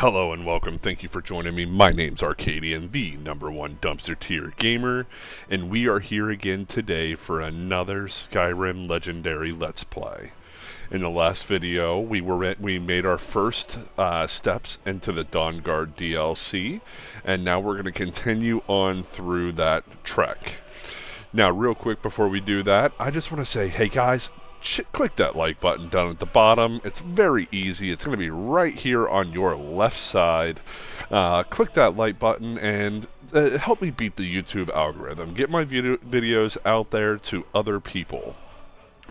Hello and welcome. Thank you for joining me. My name's Arcadian, the #1 dumpster tier gamer, and we are here again today for another Skyrim Legendary Let's Play. In the last video, we made our first steps into the Dawnguard DLC, and now we're going to continue on through that trek. Now, real quick before we do that, I just want to say, hey guys, click that like button down at the bottom. It's very easy. It's going to be right here on your left side. Click that like button and help me beat the YouTube algorithm. Get my videos out there to other people.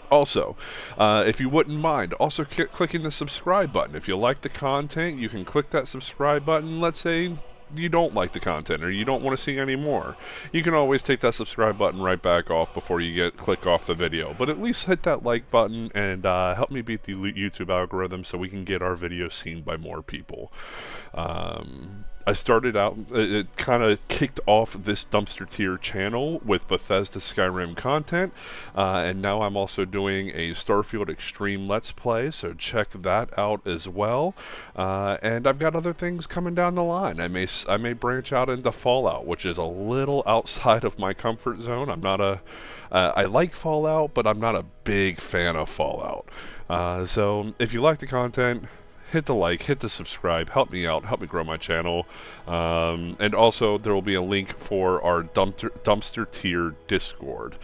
Also, if you wouldn't mind, also clicking the subscribe button. If you like the content, you can click that subscribe button. Let's say you don't like the content or you don't want to see any more. You can always take that subscribe button right back off before you click off the video. But at least hit that like button and help me beat the YouTube algorithm so we can get our videos seen by more people. I started out, it kind of kicked off this dumpster tier channel with Bethesda Skyrim content, and now I'm also doing a Starfield Extreme Let's Play, so check that out as well. And I've got other things coming down the line. I may branch out into Fallout, which is a little outside of my comfort zone. I like Fallout, but I'm not a big fan of Fallout. So if you like the content, hit the like, hit the subscribe, help me out, help me grow my channel. And also, there will be a link for our dumpster tier Discord.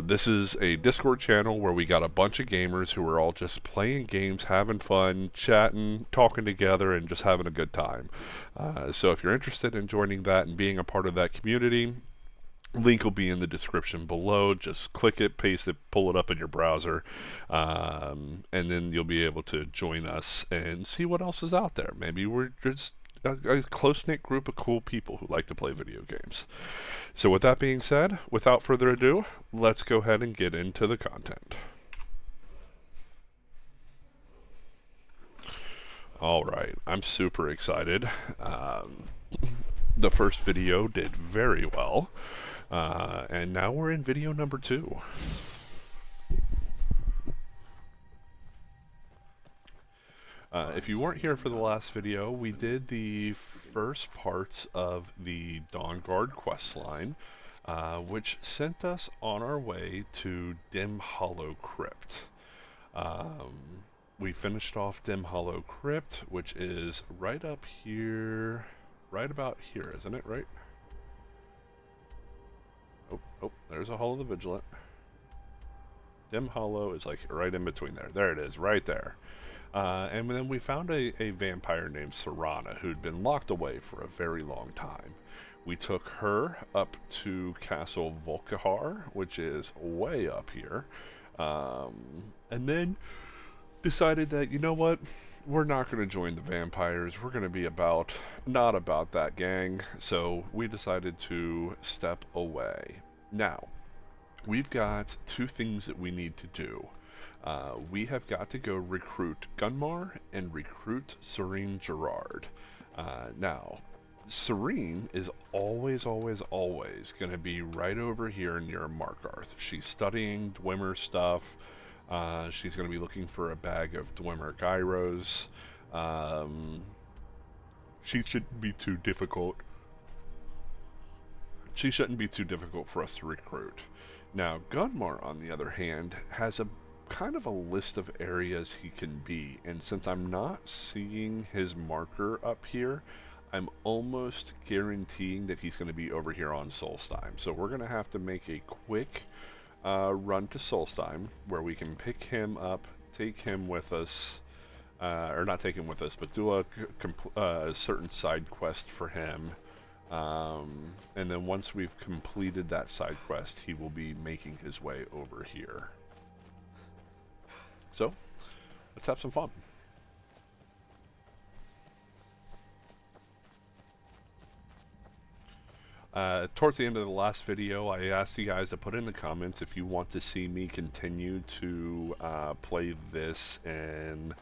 This is a Discord channel where we got a bunch of gamers who are all just playing games, having fun, chatting, talking together, and just having a good time. So if you're interested in joining that and being a part of that community, link will be in the description below. Just click it, paste it, pull it up in your browser, and then you'll be able to join us and see what else is out there. Maybe we're just a close-knit group of cool people who like to play video games. So with that being said, without further ado, let's go ahead and get into the content. Alright, I'm super excited. The first video did very well. And now we're in video number 2. If you weren't here for the last video, we did the first parts of the Dawnguard questline, which sent us on our way to Dim Hollow Crypt. We finished off Dim Hollow Crypt, which is right up here, right about here, isn't it, right? Oh, there's a Hall of the Vigilant. Dim Hollow is like right in between there. There it is, right there. And then we found a vampire named Serana who'd been locked away for a very long time. We took her up to Castle Volkihar, which is way up here. And then decided that, you know what? We're not going to join the vampires. We're going to be not about that gang. So we decided to step away. Now, we've got 2 things that we need to do. We have got to go recruit Gunmar and recruit Serene Gerard. Now, Serene is always going to be right over here near Markarth. She's studying Dwemer stuff. She's going to be looking for a bag of Dwemer gyros. She shouldn't be too difficult. She shouldn't be too difficult for us to recruit. Now, Gunmar, on the other hand, has a kind of a list of areas he can be, and since I'm not seeing his marker up here, I'm almost guaranteeing that he's going to be over here on Solstheim. So we're going to have to make a quick run to Solstheim, where we can pick him up, take him with us, or not take him with us, but do a certain side quest for him. And then once we've completed that side quest, he will be making his way over here. So, let's have some fun. Towards the end of the last video, I asked you guys to put in the comments if you want to see me continue to play this in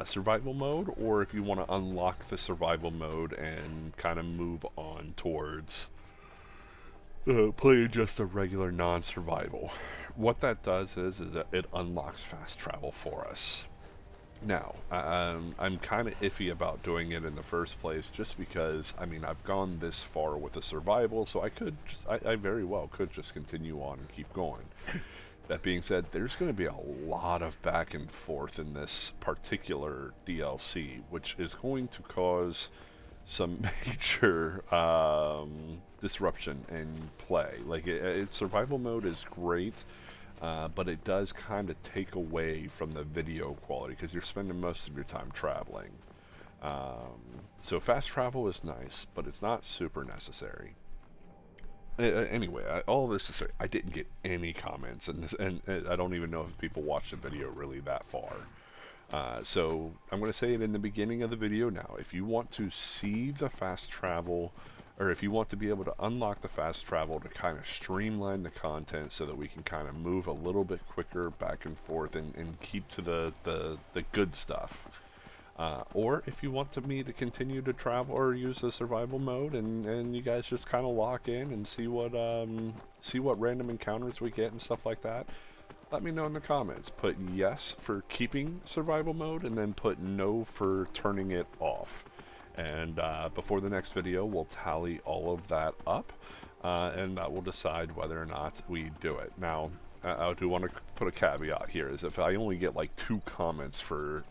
survival mode, or if you want to unlock the survival mode and kind of move on towards playing just a regular non-survival. What that does is that it unlocks fast travel for us. Now, I'm kind of iffy about doing it in the first place, just because, I mean, I've gone this far with the survival, so I could, I very well could just continue on and keep going. That being said, there's going to be a lot of back and forth in this particular DLC, which is going to cause some major disruption in play. Like, survival mode is great, but it does kind of take away from the video quality because you're spending most of your time traveling. Um, so fast travel is nice, but it's not super necessary. Anyway, all this to say, I didn't get any comments, and I don't even know if people watched the video really that far. So I'm going to say it in the beginning of the video now. If you want to see the fast travel, or if you want to be able to unlock the fast travel to kind of streamline the content so that we can kind of move a little bit quicker back and forth and keep to the good stuff. Or if you want me to continue to travel or use the survival mode and you guys just kind of lock in and see what random encounters we get and stuff like that, let me know in the comments. Put yes for keeping survival mode and then put no for turning it off. And before the next video, we'll tally all of that up, and that will decide whether or not we do it. Now, I do want to put a caveat here: is if I only get like 2 comments for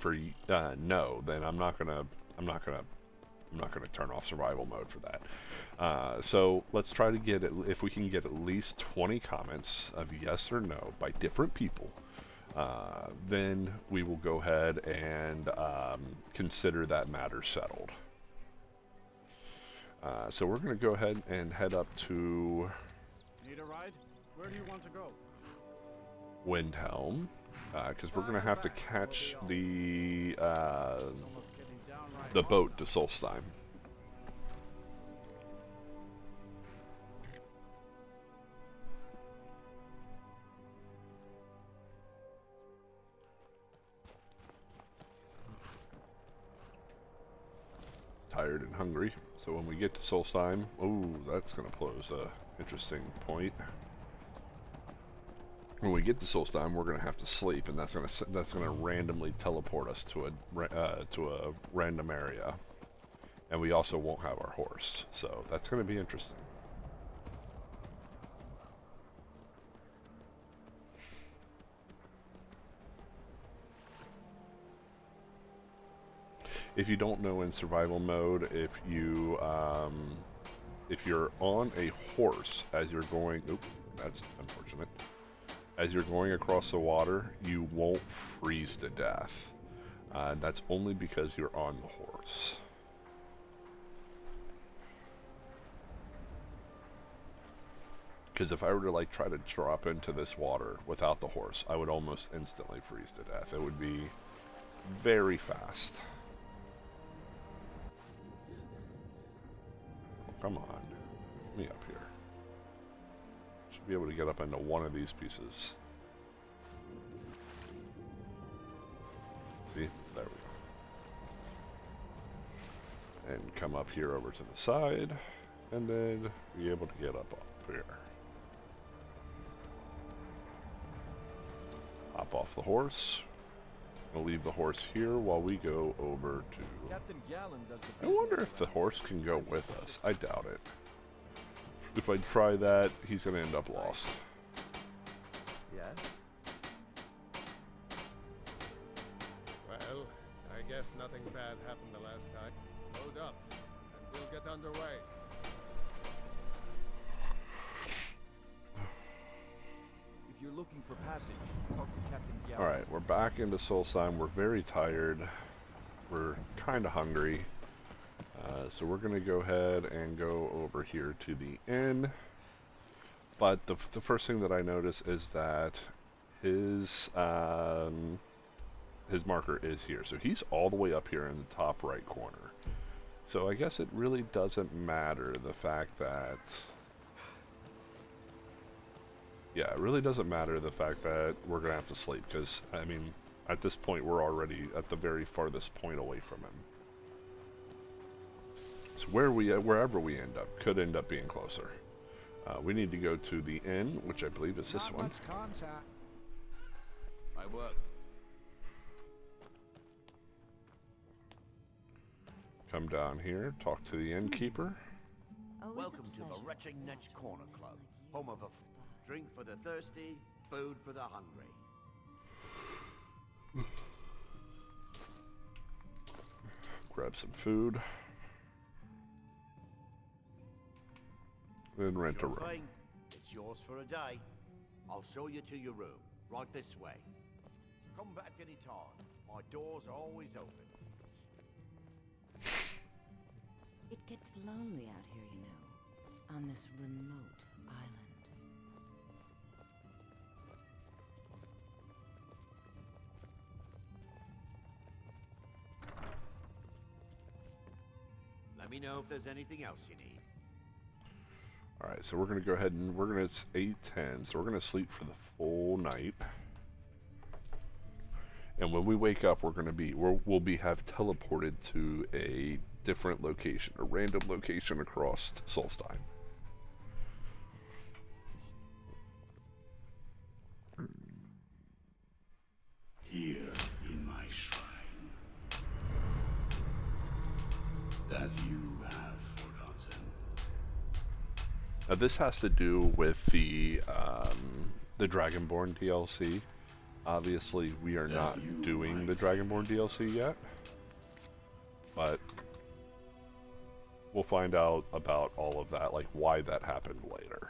no, then I'm not gonna turn off survival mode for that. So let's try to get it. If we can get at least 20 comments of yes or no by different people, then we will go ahead and consider that matter settled. So we're going to go ahead and head up to Need a ride? Where do you want to go? Windhelm, because we're going to have to catch the boat to Solstheim. Tired and hungry, so when we get to Solstheim, oh, that's going to pose a interesting point. When we get to Solstheim, we're going to have to sleep, and that's going to randomly teleport us to a random area, and we also won't have our horse, so that's going to be interesting. If you don't know, in survival mode, if you're on a horse as you're going, oop, that's unfortunate. As you're going across the water, you won't freeze to death. That's only because you're on the horse. Because if I were to like try to drop into this water without the horse, I would almost instantly freeze to death. It would be very fast. Come on, get me up here. Should be able to get up into one of these pieces. See, there we go. And come up here over to the side, and then be able to get up here. Hop off the horse. We'll leave the horse here while we go over to... Captain Gallen does the I wonder if the horse can go with us. I doubt it. If I try that, he's going to end up lost. Yeah? Well, I guess nothing bad happened the last time. Load up, and we'll get underway. If you're looking for passage, talk to Captain Gallen. Alright, we're back into Solstheim. We're very tired. We're kind of hungry. So we're going to go ahead and go over here to the inn. But the first thing that I notice is that his marker is here. So he's all the way up here in the top right corner. So I guess it really doesn't matter the fact that... Yeah, it really doesn't matter the fact that we're going to have to sleep, because, I mean, at this point we're already at the very farthest point away from him. So wherever we end up, could end up being closer. We need to go to the inn, which I believe is this one. I work. come down here, talk to the innkeeper. Welcome to the Retching Netch Corner Club, home of a drink for the thirsty, food for the hungry. Grab some food. Then rent a room. Thing. It's yours for a day. I'll show you to your room, right this way. Come back any time. My doors are always open. It gets lonely out here, you know, on this remote island. Let me know if there's anything else you need. Alright, so we're going to go ahead and it's 8:10, so we're going to sleep for the full night. And when we wake up, we'll have teleported to a different location, a random location across Solstheim. Here in my shrine, that you have forgotten. Now this has to do with the Dragonborn DLC. Obviously, we are not doing the Dragonborn DLC yet, but we'll find out about all of that, like why that happened later.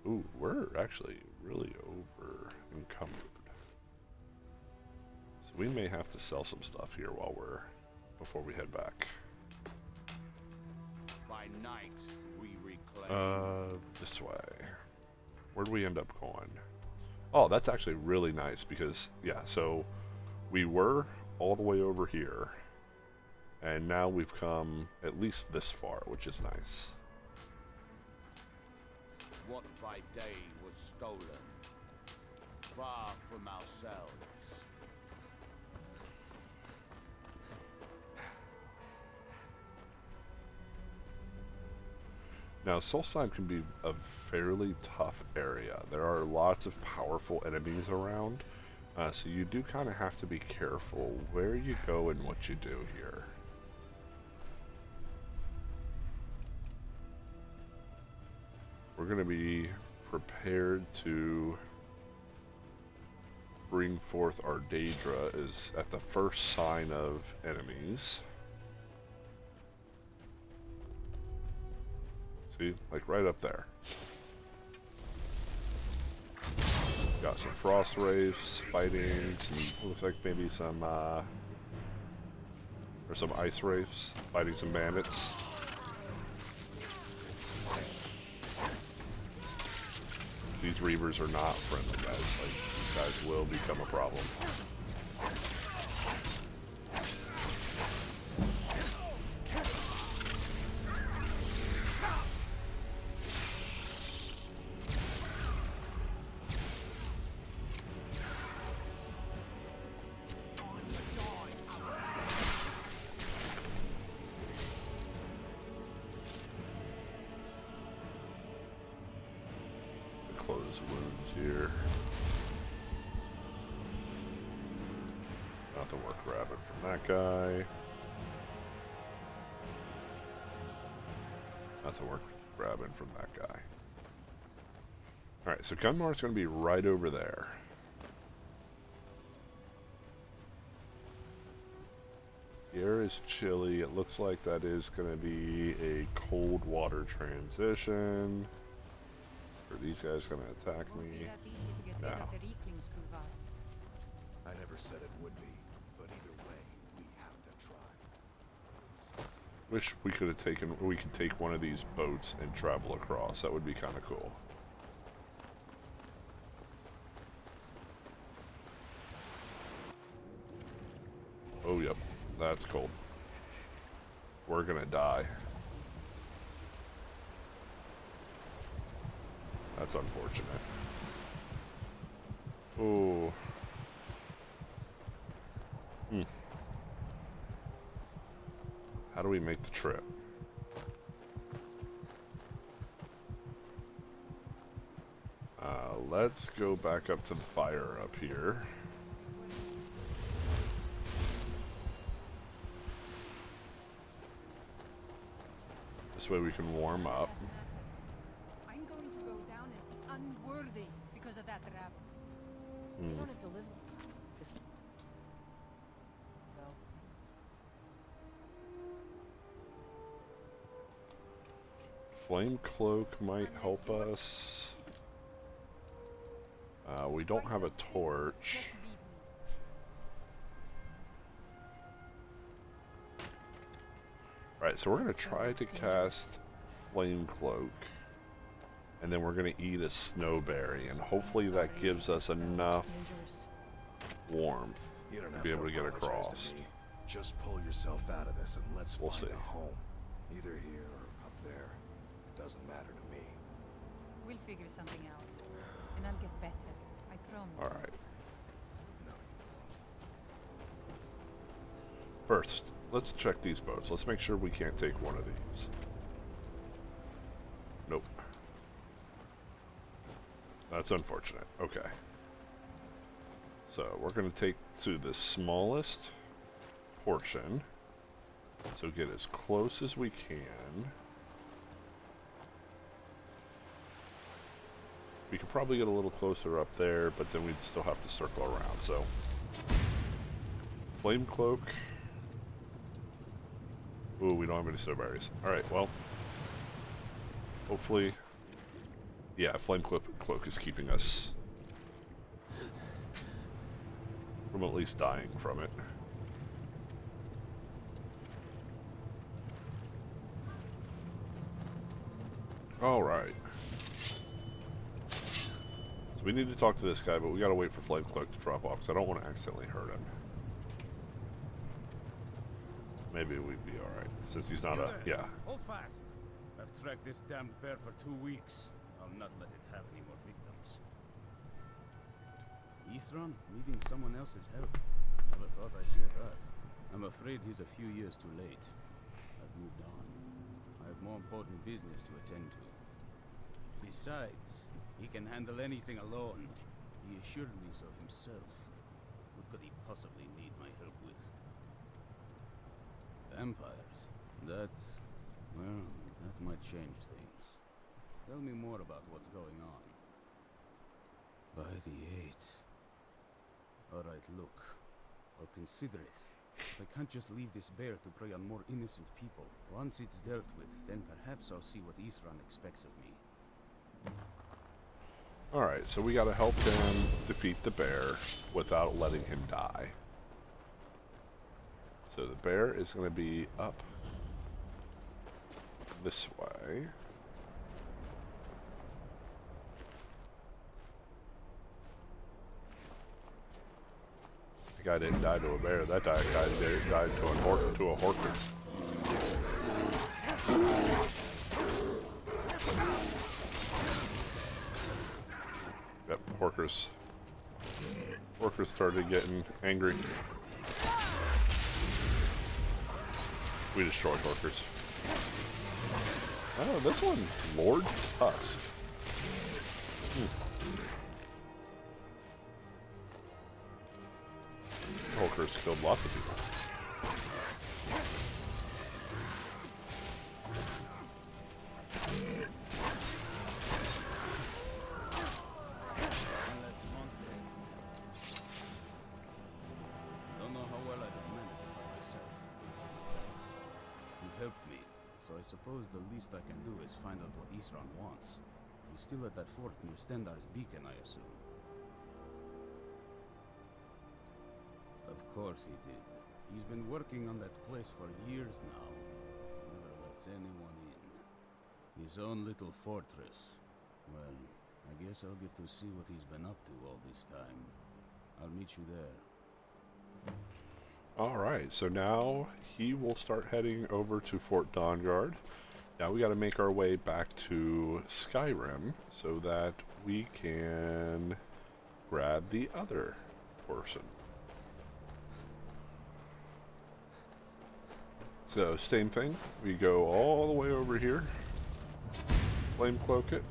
Ooh, we're actually really over encumbered. So we may have to sell some stuff here before we head back. By night, we reclaim. This way. Where'd we end up going? Oh, that's actually really nice because, yeah, so we were all the way over here, and now we've come at least this far, which is nice. What by day was stolen, far from ourselves. Now, Solstheim can be a fairly tough area. There are lots of powerful enemies around, so you do kind of have to be careful where you go and what you do here. We're going to be prepared to bring forth our Daedra at the first sign of enemies. See, like right up there. Got some frost wraiths fighting, looks like maybe some or some ice wraiths fighting some bandits. These reavers are not friendly, guys. Like, these guys will become a problem. Close wounds here. Nothing worth grabbing from that guy. Nothing worth grabbing from that guy. Alright, so Gunmar's going to be right over there. The air is chilly. It looks like that is going to be a cold water transition. Are these guys going to attack me? No. I never said it would be, but either way, we have to try. Wish we could take one of these boats and travel across. That would be kind of cool. Oh, yep. That's cold. We're gonna die. That's unfortunate. Oh. How do we make the trip? Let's go back up to the fire up here. This way we can warm up. I'm going to go down as unworthy because of that rap. You don't have to live this. No. Flame cloak might help us. We don't have a torch. Just leave me. Alright, so we're going to try to cast Flame Cloak. And then we're going to eat a snowberry. And hopefully that gives us enough warmth You don't to have be able to get apologize across. to me. Just pull yourself out of this and let's We'll find see. a home. Either here or up there. It doesn't matter to me. We'll figure something out. And I'll get better. I promise. Alright. No. First, let's check these boats. Let's make sure we can't take one of these. Nope. That's unfortunate. Okay. So we're going to take to the smallest portion. So get as close as we can. We could probably get a little closer up there, but then we'd still have to circle around. So, Flame Cloak. Ooh, we don't have any snowberries. Alright, well. Hopefully. Yeah, Flame Cloak is keeping us from at least dying from it. Alright. So we need to talk to this guy, but we gotta wait for Flame Cloak to drop off, because I don't want to accidentally hurt him. Maybe we'd be alright, since he's not a... yeah. Hold fast. I've tracked this damned bear for 2 weeks. I'll not let it have any more victims. Ithran needing someone else's help. Never thought I'd hear that. I'm afraid he's a few years too late. I've moved on. I have more important business to attend to. Besides, he can handle anything alone. He assured me so himself. What could he possibly need my help with? Vampires. Well, that might change things. Tell me more about what's going on. By the 8th. Alright, look. I'll consider it. But I can't just leave this bear to prey on more innocent people. Once it's dealt with, then perhaps I'll see what Ithran expects of me. Alright, so we gotta help him defeat the bear without letting him die. So the bear is gonna be up this way. That guy didn't die to a bear, that guy died to a horker. Yep, Horkers started getting angry. We destroyed Horkers. Oh, this one, Lord Tusk. Horkers killed lots of people. Don't know how well I have managed by myself. Thanks. You've helped me, so I suppose the least I can do is find out what Ithran wants. He's still at that fort near Stendar's beacon, I assume. Of course he did. He's been working on that place for years now. Never lets anyone in. His own little fortress. Well, I guess I'll get to see what he's been up to all this time. I'll meet you there. Alright, so now he will start heading over to Fort Dawnguard. Now we gotta make our way back to Skyrim so that we can grab the other portion. So, same thing. We go all the way over here. Flame cloak it.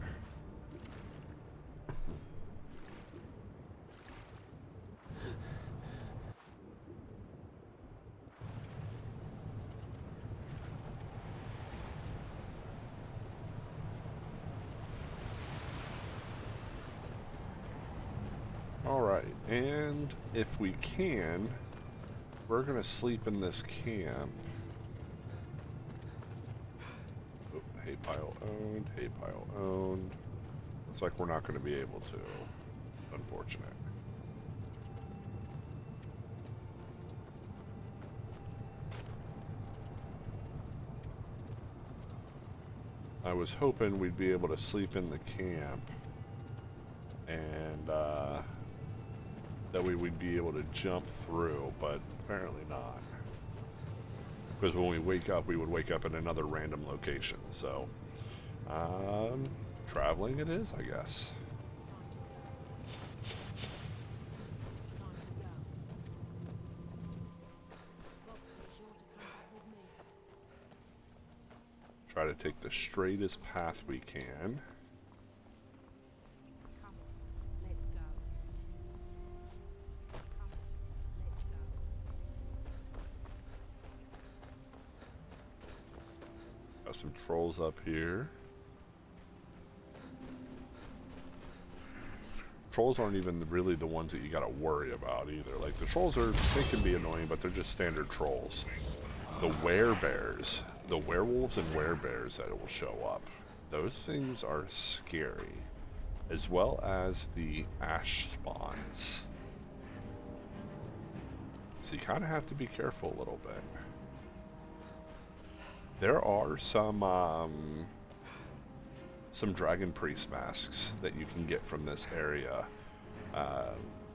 Alright, and if we can, we're gonna sleep in this camp. Oh, hay pile owned, hay pile owned. Looks like we're not gonna be able to. Unfortunate. I was hoping we'd be able to sleep in the camp, and that way we'd be able to jump through, but apparently not. Because when we wake up, we would wake up in another random location. So, traveling it is, I guess. Try to take the straightest path we can. Got some trolls up here. Trolls aren't even really the ones that you gotta worry about either. Like, the trolls they can be annoying, but they're just standard trolls. The werebears, the werewolves and werebears that will show up, those things are scary. As well as the ash spawns. So you kind of have to be careful a little bit. There are some dragon priest masks that you can get from this area,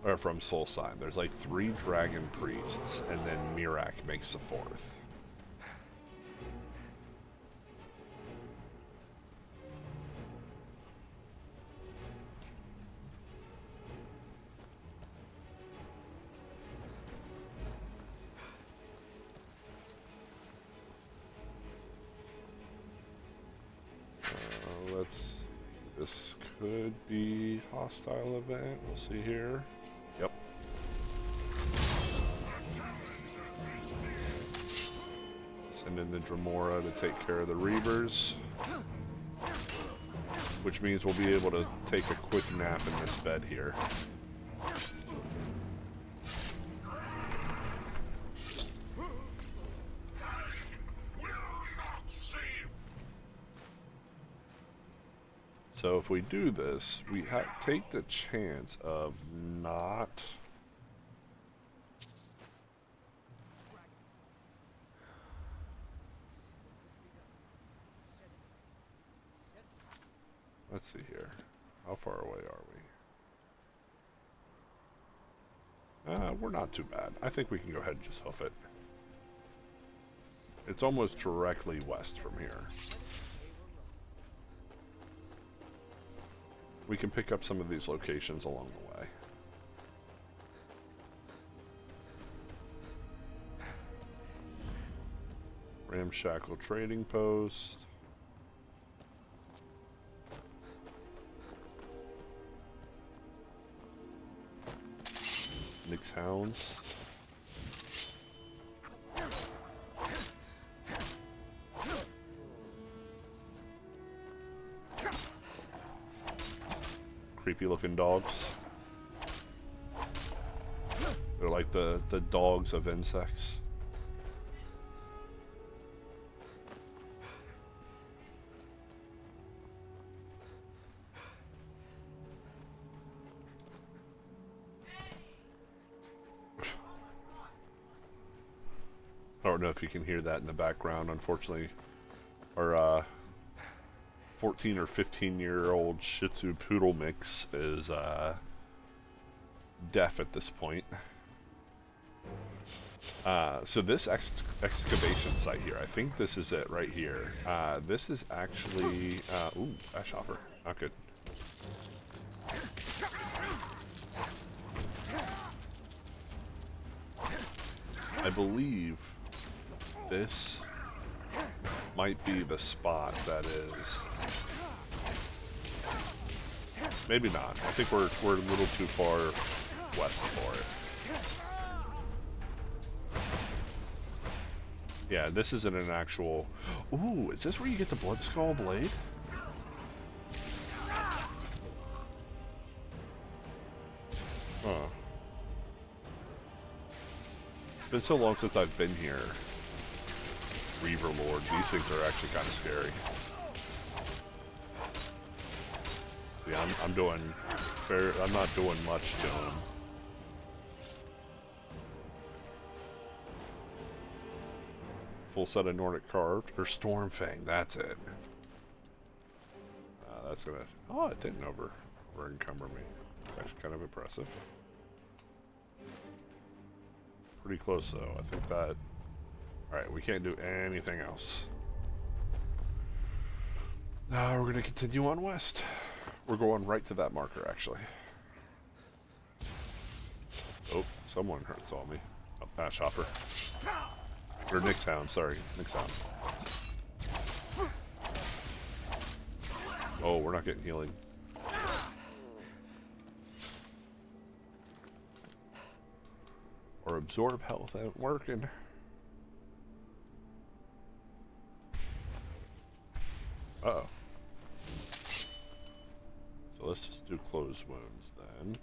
or from Soul Sign. There's like 3 dragon priests, and then Mirak makes the 4th. This could be hostile event. We'll see here. Yep. Send in the Dremora to take care of the Reavers. Which means we'll be able to take a quick nap in this bed here. So if we do this, we take the chance of not... Let's see here. How far away are we? We're not too bad. I think we can go ahead and just hoof it. It's almost directly west from here. We can pick up some of these locations along the way. Ramshackle Trading Post. Nick's Hounds. Creepy looking dogs. They're like the dogs of insects. I don't know if you can hear that in the background. Unfortunately, our 14 or 15-year-old Shih Tzu Poodle mix is deaf at this point. So this excavation site here, I think this is it right here. This is actually... ooh, ash hopper. Not good. I believe this might be the spot that is... Maybe not. I think we're a little too far west for it. Yeah, this isn't an actual... Ooh, is this where you get the Blood Skull Blade? Huh. been so long since I've been here. Reaver Lord, these things are actually kind of scary. See, I'm not doing much to them. Full set of Nordic carved or Stormfang, that's it. That's gonna. Oh, it didn't over encumber me. It's actually kind of impressive. Pretty close though. I think that. All right, we can't do anything else. Now we're gonna continue on west. We're going right to that marker actually. Oh, someone saw me. Oh, Ash Hopper. Or Nick's Hound, sorry. Nick's Hound. Oh, we're not getting healing. Or absorb health ain't working. Uh-oh. So let's just do closed wounds then.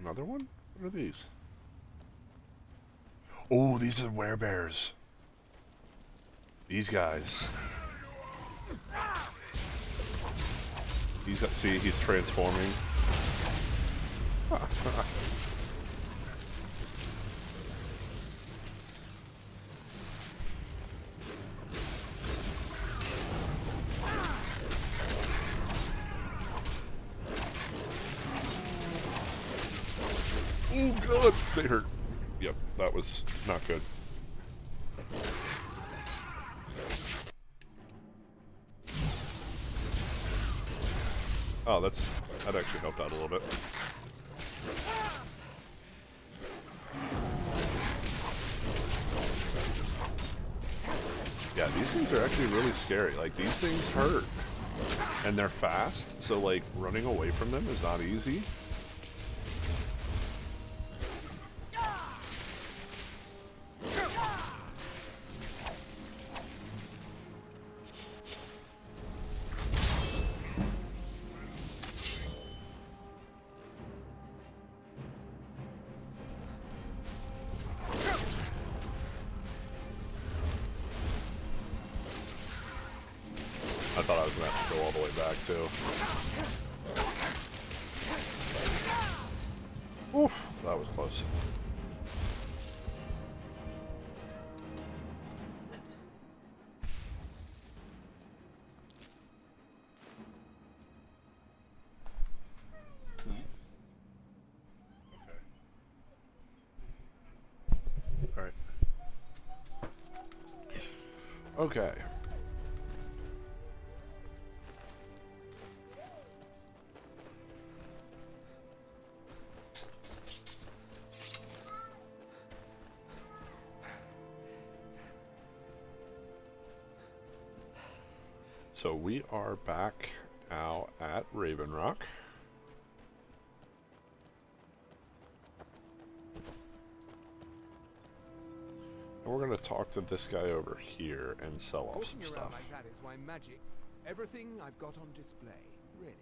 Another one? What are these? Oh, these are werebears. These guys. See, he's transforming. Oh god, they hurt. Yep, that was not good. Oh, that actually helped out a little bit. Yeah, these things are actually really scary. Like, these things hurt. And they're fast, so like running away from them is not easy. I thought I was going to have to go all the way back, too. Oof, that was close. Okay. Alright. Okay. So we are back now at Raven Rock. And we're going to talk to this guy over here and sell off some Walking stuff. around like that is why magic. Everything I've got on display, really.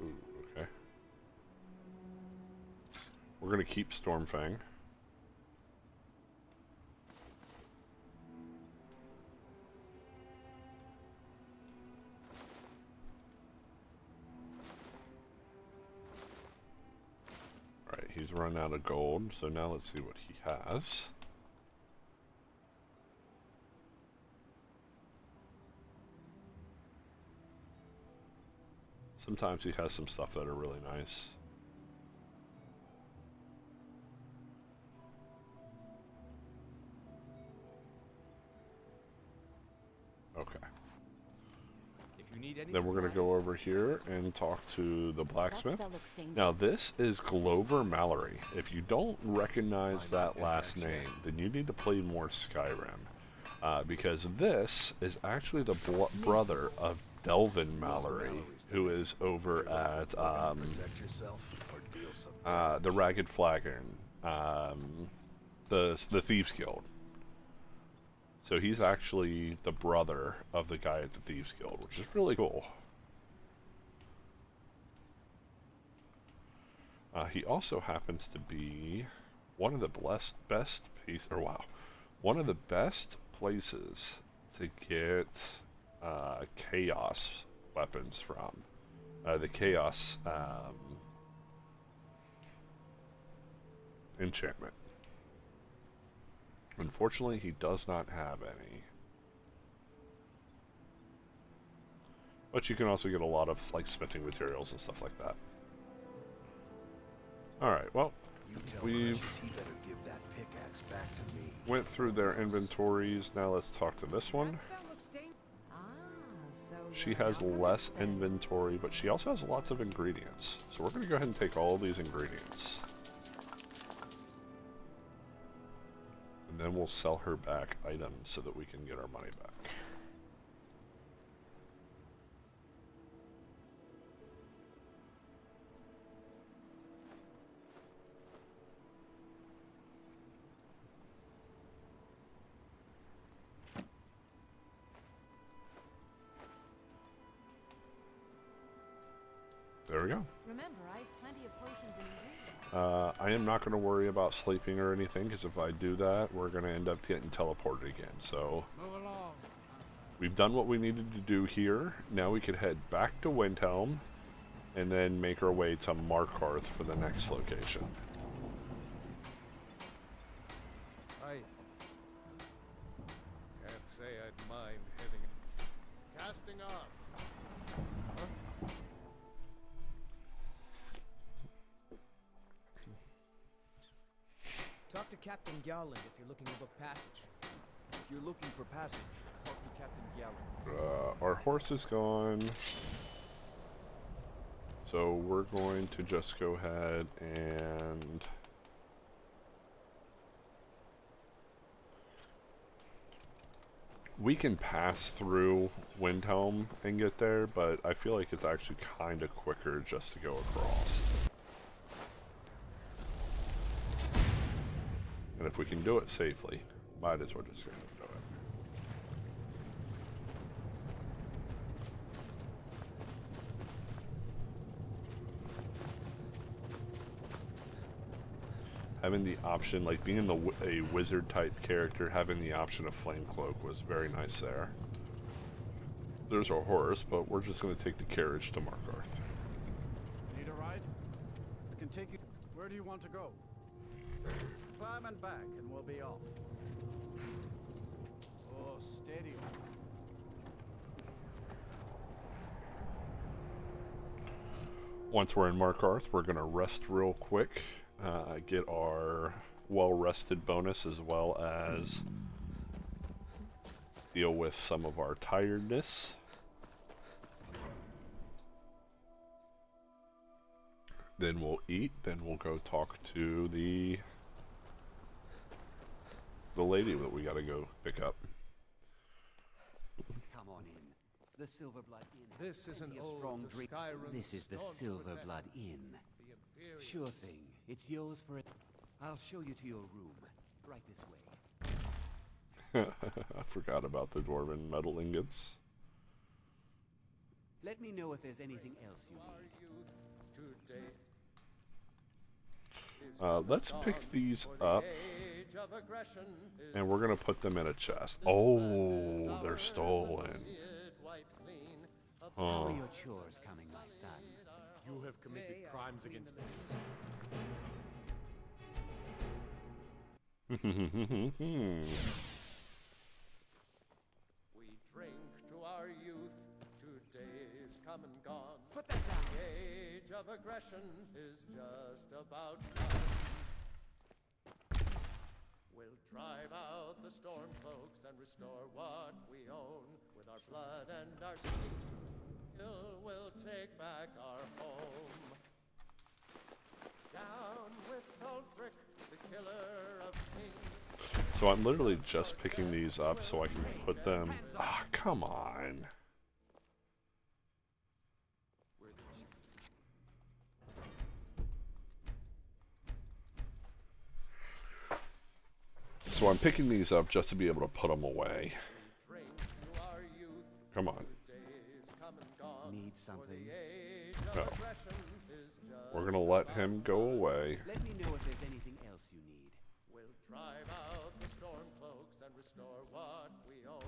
Ooh, okay. We're going to keep Stormfang. Alright, he's run out of gold, so now let's see what he has. Sometimes he has some stuff that are really nice. Okay. If you need any Then we're going to go over here and talk to the blacksmith. Now this is Glover Mallory. If you don't recognize that last name, then you need to play more Skyrim. Because this is actually the brother of Delvin Mallory, who is over at Protect yourself or deal some the Ragged Flagon, the Thieves Guild. So he's actually the brother of the guy at the Thieves Guild, which is really cool. He also happens to be one of the one of the best places to get chaos weapons from. The chaos enchantment. Unfortunately, he does not have any. But you can also get a lot of like smithing materials and stuff like that. Alright, well, we've went through their inventories. Now let's talk to this one. She has less inventory, but she also has lots of ingredients. So we're going to go ahead and take all of these ingredients. And then we'll sell her back items so that we can get our money back. There we go. Remember, I have plenty of potions and ingredients. I am not going to worry about sleeping or anything, because if I do that, we're going to end up getting teleported again. So, we've done what we needed to do here. Now we could head back to Windhelm, and then make our way to Markarth for the next location. I can't say I'd mind heading. Casting off. Talk to Captain Gowland if you're looking to book passage. If you're looking for passage, talk to Captain Gowland. Our horse is gone. So we're going to just go ahead and... We can pass through Windhelm and get there, but I feel like it's actually kind of quicker just to go across. And if we can do it safely, might as well just go ahead and do it. Having the option, like being a wizard type character, having the option of Flame Cloak was very nice there. There's our horse, but we're just going to take the carriage to Markarth. Need a ride? I can take you. Where do you want to go? Climb and back, and we'll be off. Oh, steady. Once we're in Markarth, we're going to rest real quick, get our well-rested bonus as well as deal with some of our tiredness. Then we'll eat, then we'll go talk to the lady that we gotta go pick up. Come on in. The Silverblood Inn. This is an old strong drink. Skyrim. This is the Silverblood Inn. Sure thing. It's yours for it. I'll show you to your room. Right this way. I forgot about the dwarven metal ingots. Let me know if there's anything else you need. Let's pick these up, and we're gonna put them in a chest. Oh, they're stolen. How are your chores coming, my son? You have committed crimes against me. We drink to our youth, today's come and gone. Put that down. The age of aggression is just about done. We'll drive out the Stormcloaks and restore what we own. With our blood and our steel, we'll take back our home. Down with Ulfric, the killer of kings. So I'm literally just picking these up so I can put them... Ah, come on. So I'm picking these up just to be able to put them away. Come on. Need something? No. We're gonna let him go away. Let me know if there's anything else you need. We'll drive out the storm cloaks and restore what we own.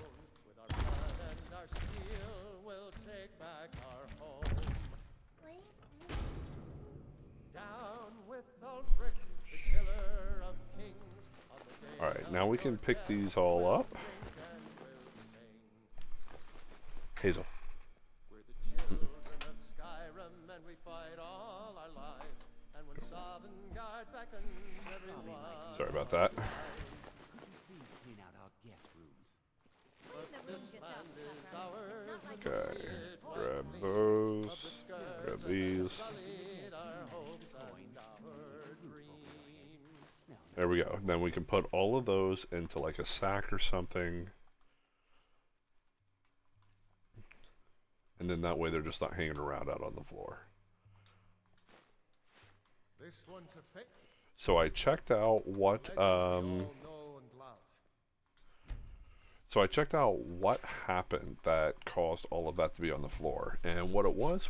With our blood and our steel, we'll take back our home. Down with Ulfric, the killer of kings. Alright, now we can pick these all up. Hazel. We're the children of Skyrim and we fight all our lives. And when Dawnguard beckons everyone. Sorry about that. Could you please clean out our guest rooms? But this land is ours. Okay, grab those, grab these. Sullied our hopes and our dreams. There we go. Then we can put all of those into like a sack or something. And then that way they're just not hanging around out on the floor. This one's a fake. So I checked out what so I checked out what happened that caused all of that to be on the floor. And what it was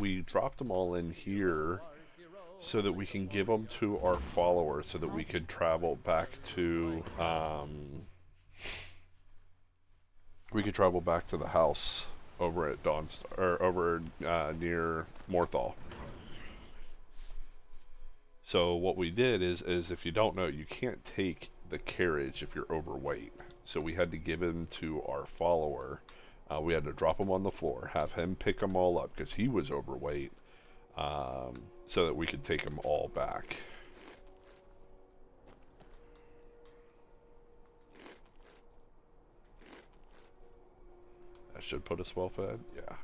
we dropped them all in here so that we can give them to our followers so that we could travel back to the house over at Dawnstar, or over near Morthal. So what we did is if you don't know, you can't take the carriage if you're overweight. So we had to give him to our follower. We had to drop him on the floor, have him pick them all up because he was overweight, so that we could take them all back. That should put us well fed. Yeah.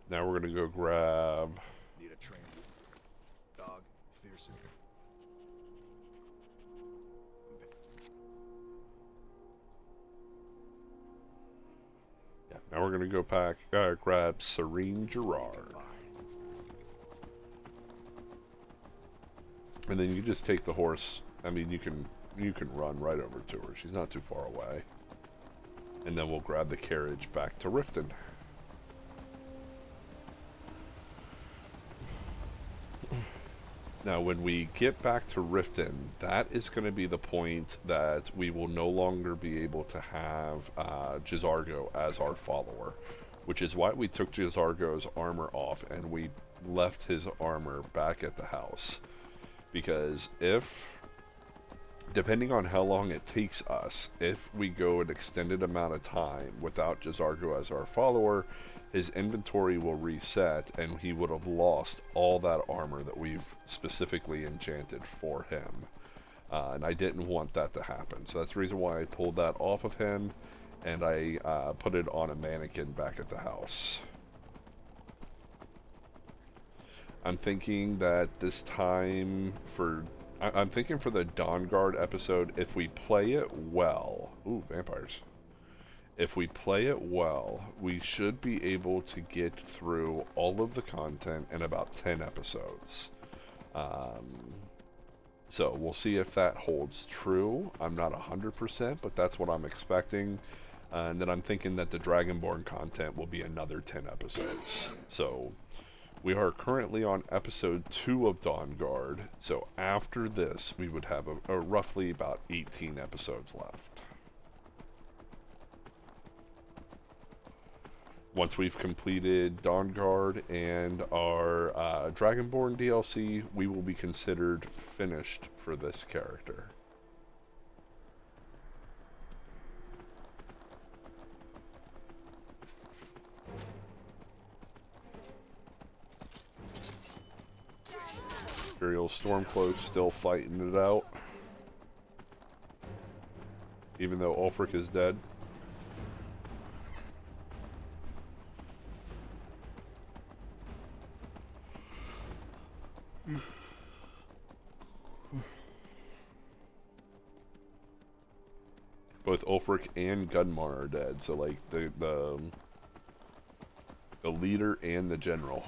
Now we're gonna go grab. Need a train. Dog. Fearsome. Yeah. Now we're gonna go grab Serene Gerard. And then you just take the horse. I mean, you can run right over to her. She's not too far away. And then we'll grab the carriage back to Riften. Now, when we get back to Riften, that is going to be the point that we will no longer be able to have Jizargo as our follower, which is why we took Jizargo's armor off and we left his armor back at the house. Because depending on how long it takes us, if we go an extended amount of time without Jizargo as our follower, his inventory will reset and he would have lost all that armor that we've specifically enchanted for him. And I didn't want that to happen. So that's the reason why I pulled that off of him and I put it on a mannequin back at the house. I'm thinking that this time I'm thinking for the Dawnguard episode, if we play it well... Ooh, vampires. If we play it well, we should be able to get through all of the content in about 10 episodes. So we'll see if that holds true. I'm not 100%, but that's what I'm expecting. And then I'm thinking that the Dragonborn content will be another 10 episodes. So... we are currently on episode 2 of Dawnguard, so after this we would have a roughly about 18 episodes left. Once we've completed Dawnguard and our Dragonborn DLC, we will be considered finished for this character. Imperial Stormcloak still fighting it out, even though Ulfric is dead. Both Ulfric and Gunmar are dead, so like the leader and the general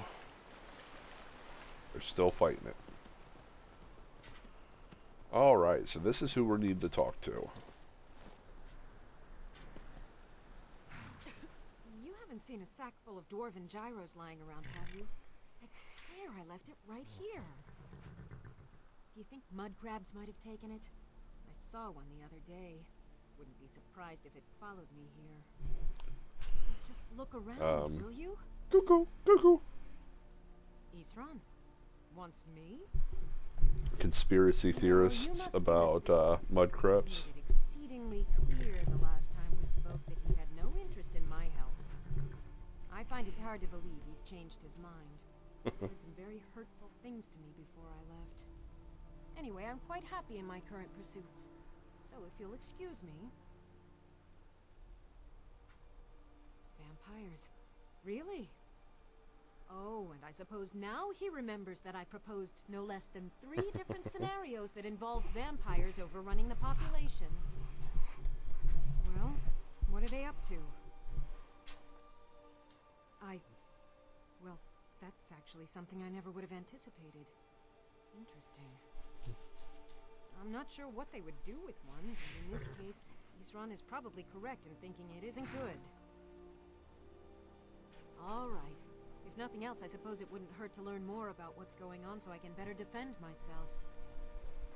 are still fighting it. Alright, so this is who we need to talk to. You haven't seen a sack full of dwarven gyros lying around, have you? I swear I left it right here. Do you think mud crabs might have taken it? I saw one the other day. Wouldn't be surprised if it followed me here. Just look around, will you? Cuckoo, cuckoo. Isran wants me? Conspiracy theorists about mud crabs. Made it exceedingly clear the last time we spoke that he had no interest in my help. I find it hard to believe he's changed his mind. He said some very hurtful things to me before I left. Anyway, I'm quite happy in my current pursuits. So if you'll excuse me... Vampires. Really? Oh, and I suppose now he remembers that I proposed no less than 3 different scenarios that involved vampires overrunning the population. Well, what are they up to? Well, that's actually something I never would have anticipated. Interesting. I'm not sure what they would do with one, but in this case, Isran is probably correct in thinking it isn't good. All right. If nothing else, I suppose it wouldn't hurt to learn more about what's going on so I can better defend myself.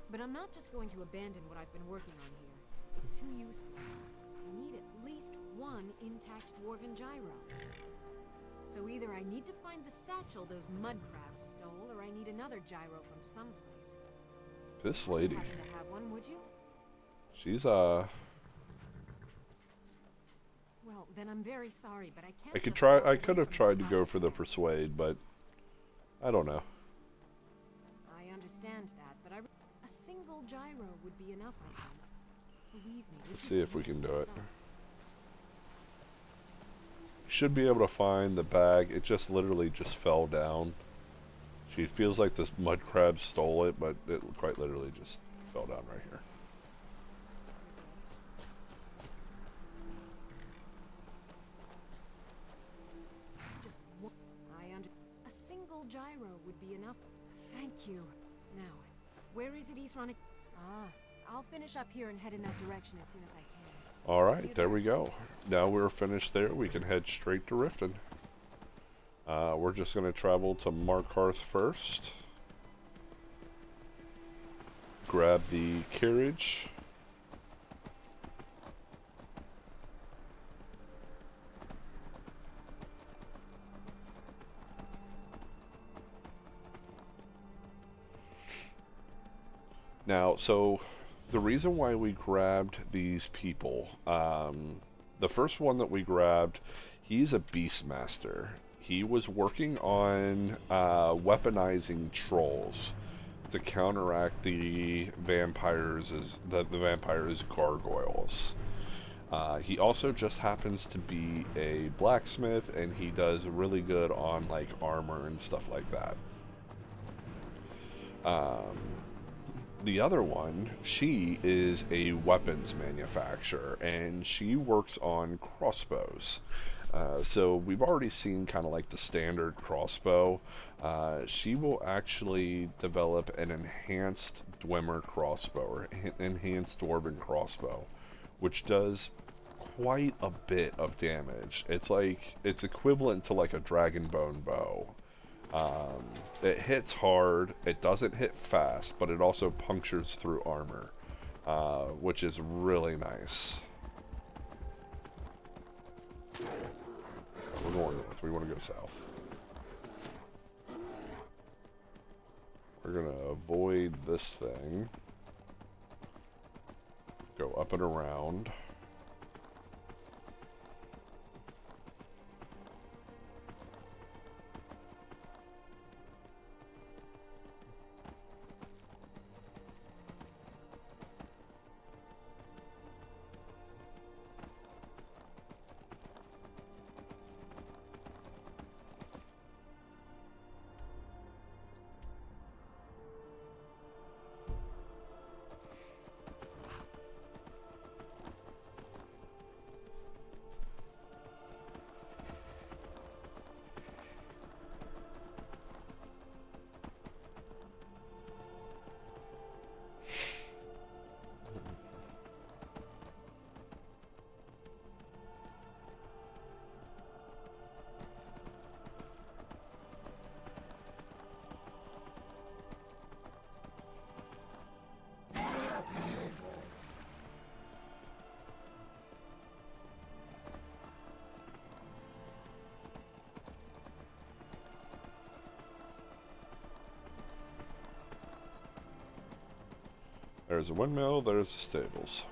But I'm not just going to abandon what I've been working on here. It's too useful. I need at least one intact dwarven gyro. So either I need to find the satchel those mud crabs stole, or I need another gyro from someplace. This lady. You happen to have one, would you? She's Well, then I'm very sorry, but I can't. I could have tried to go for the persuade, but I don't know. I understand that, but a single gyro would be enough, I think. Believe me, this Let's see is if we can do useful it. stuff. Should be able to find the bag. It just literally just fell down. She feels like this mud crab stole it, but it quite literally just fell down right here. A single gyro would be enough. Thank you. Now, where is it, Isran? I'll finish up here and head in that direction as soon as I can. Alright, there we go. Now we're finished there. We can head straight to Riften. We're just going to travel to Markarth first. Grab the carriage. Now, so the reason why we grabbed these people, the first one that we grabbed, he's a Beastmaster. He was working on weaponizing trolls to counteract the vampires' gargoyles. He also just happens to be a blacksmith, and he does really good on like armor and stuff like that. The other one, she is a weapons manufacturer, and she works on crossbows. So we've already seen kind of like the standard crossbow. She will actually develop an enhanced Dwemer crossbow, or enhanced Dwarven crossbow, which does quite a bit of damage. It's equivalent to like a Dragonbone bow. It hits hard, it doesn't hit fast, but it also punctures through armor, which is really nice. We're going north, we want to go south. We're going to avoid this thing. Go up and around. There's a windmill, there's the stables.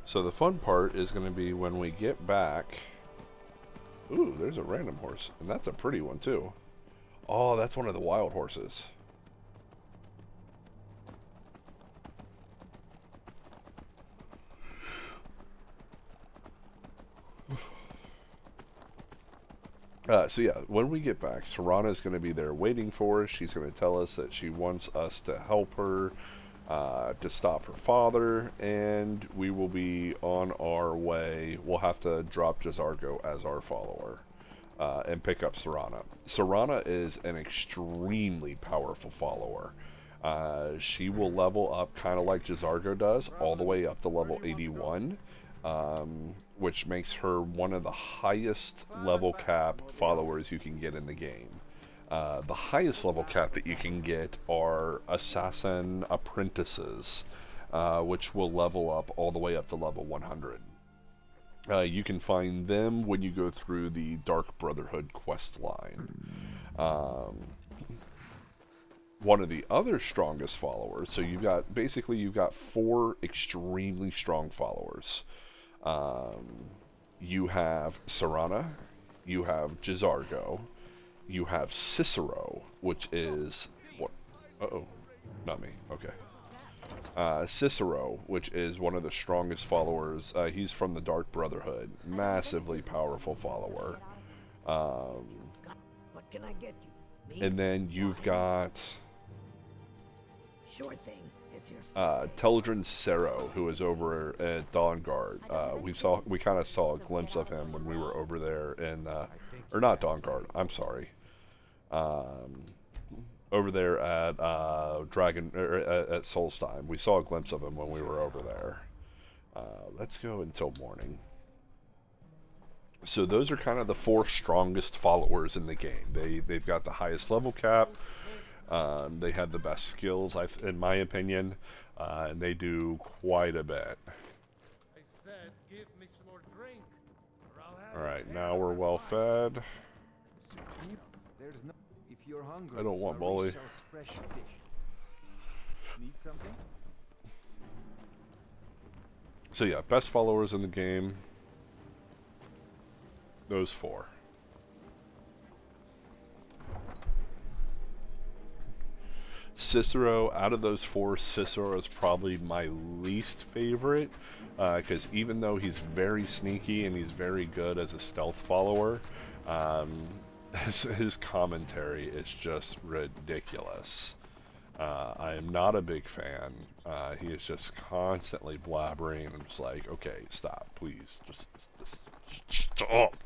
So the fun part is going to be when we get back. Ooh, there's a random horse, and that's a pretty one too. Oh, that's one of the wild horses. So yeah, when we get back, Serana is going to be there waiting for us. She's going to tell us that she wants us to help her to stop her father, and we will be on our way. We'll have to drop Jazargo as our follower and pick up Serana. Serana is an extremely powerful follower. She will level up kind of like Jazargo does, all the way up to level 81. Which makes her one of the highest level cap followers you can get in the game. The highest level cap that you can get are assassin apprentices, which will level up all the way up to level 100. You can find them when you go through the Dark Brotherhood quest line. One of the other strongest followers, so you've got 4 extremely strong followers. You have Serana, you have Jazargo, you have Cicero, which is what? Not me. Okay. Cicero, which is one of the strongest followers. He's from the Dark Brotherhood, massively powerful follower. What can I get you? And then you've got Sure thing. Teldrin Sero, who is over at Dawnguard. We kind of saw a glimpse of him when we were over there in, or not Dawnguard. I'm sorry. Over there at at Solstheim. We saw a glimpse of him when we were over there. Let's go until morning. So those are kind of the 4 strongest followers in the game. They've got the highest level cap. They have the best skills, in my opinion, and they do quite a bit. I said, give me some more drink, or I'll have Alright, now we're well fed. If you're hungry, I don't want Molly. fresh fish. Need something? So yeah, best followers in the game. Those 4. Cicero, out of those 4, Cicero is probably my least favorite, because even though he's very sneaky and he's very good as a stealth follower, his commentary is just ridiculous. I am not a big fan. He is just constantly blabbering, and I'm just like, okay, stop, please, just stop.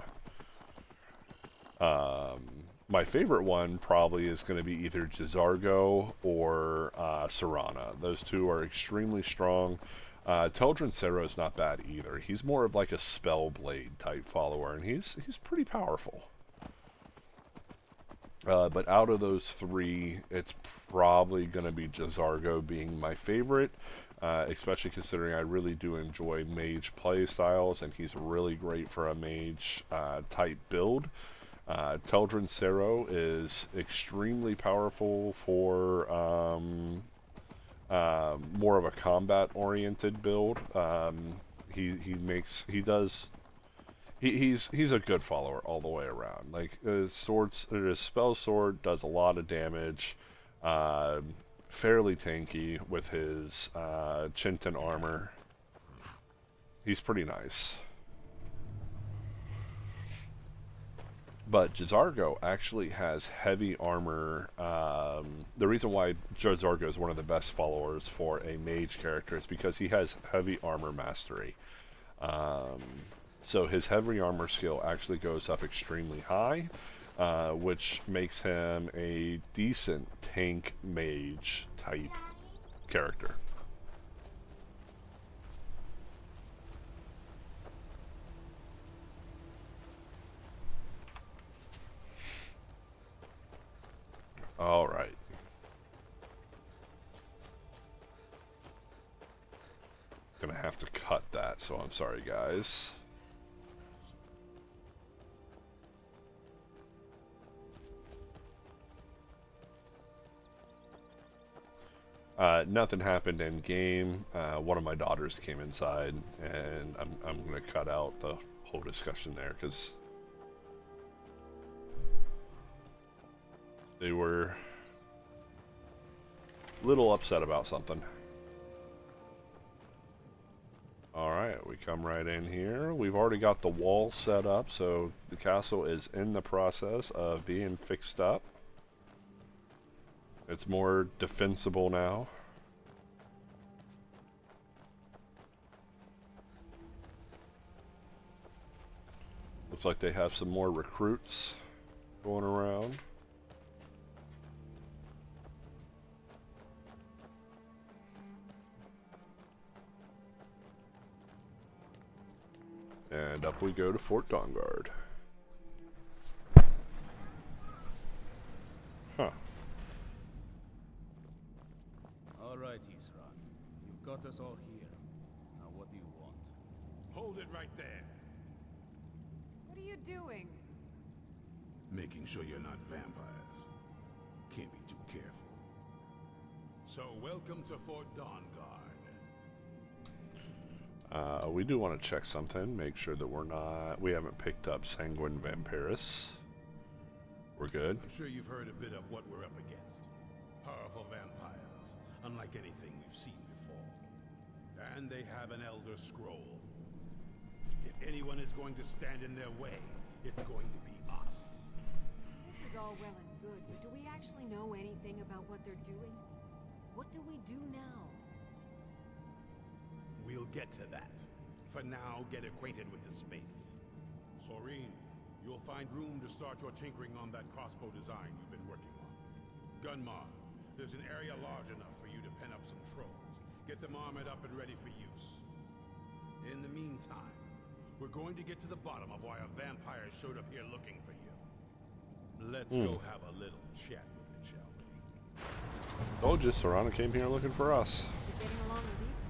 My favorite one probably is going to be either Jazargo or Serana. Those 2 are extremely strong. Teldrin Sero is not bad either. He's more of like a Spellblade type follower, and he's pretty powerful. But out of those 3, it's probably going to be Jazargo being my favorite, especially considering I really do enjoy mage play styles, and he's really great for a mage type build. Teldrin Sero is extremely powerful for more of a combat-oriented build. He's a good follower all the way around. Like his spell sword does a lot of damage. Fairly tanky with his Chintan armor. He's pretty nice. But Jazargo actually has heavy armor. The reason why Jazargo is one of the best followers for a mage character is because he has heavy armor mastery. So his heavy armor skill actually goes up extremely high, which makes him a decent tank mage type character. All right. Gonna have to cut that, so I'm sorry, guys. Nothing happened in game. One of my daughters came inside, and I'm gonna cut out the whole discussion there because they were a little upset about something. Alright, we come right in here. We've already got the wall set up, so the castle is in the process of being fixed up. It's more defensible now. Looks like they have some more recruits going around. And up we go to Fort Dawnguard. Huh. All right, Isran. You've got us all here. Now what do you want? Hold it right there. What are you doing? Making sure you're not vampires. Can't be too careful. So welcome to Fort Dawnguard. We do want to check something, make sure that we haven't picked up Sanguine Vampirus. We're good. I'm sure you've heard a bit of what we're up against. Powerful vampires, unlike anything we've seen before. And they have an Elder Scroll. If anyone is going to stand in their way, it's going to be us. This is all well and good, but do we actually know anything about what they're doing? What do we do now? We'll get to that. For now, get acquainted with the space. Soreen, you'll find room to start your tinkering on that crossbow design you've been working on. Gunmar, there's an area large enough for you to pen up some trolls. Get them armored up and ready for use. In the meantime, we're going to get to the bottom of why a vampire showed up here looking for you. Let's go have a little chat with it, shall we? Told you, Serana came here looking for us. You're getting along with these folk.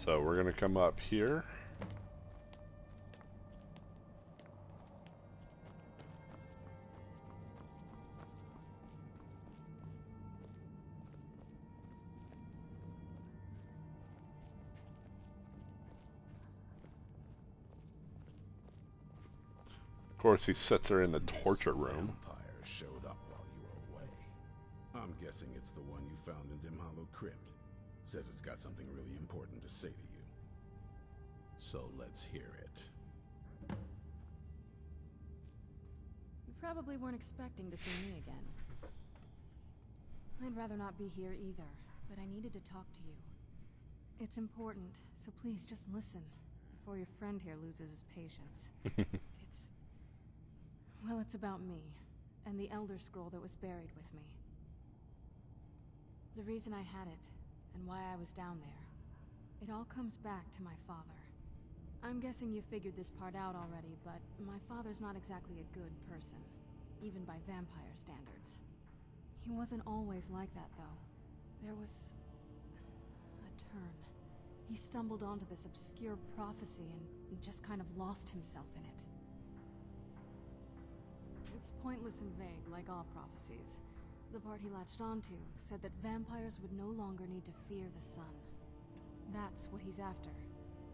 So we're gonna come up here. Of course, he sits her in the torture room. Vampire showed up while you were away. I'm guessing it's the one you found in Dim Hollow Crypt. Says it's got something really important to say to you. So let's hear it. You probably weren't expecting to see me again. I'd rather not be here either, but I needed to talk to you. It's important, so please just listen, before your friend here loses his patience. Well, it's about me, and the Elder Scroll that was buried with me. The reason I had it, and why I was down there. It all comes back to my father. I'm guessing you figured this part out already, but my father's not exactly a good person, even by vampire standards. He wasn't always like that, though. There was a turn. He stumbled onto this obscure prophecy and just kind of lost himself in it. It's pointless and vague, like all prophecies. The part he latched onto said that vampires would no longer need to fear the sun. That's what he's after.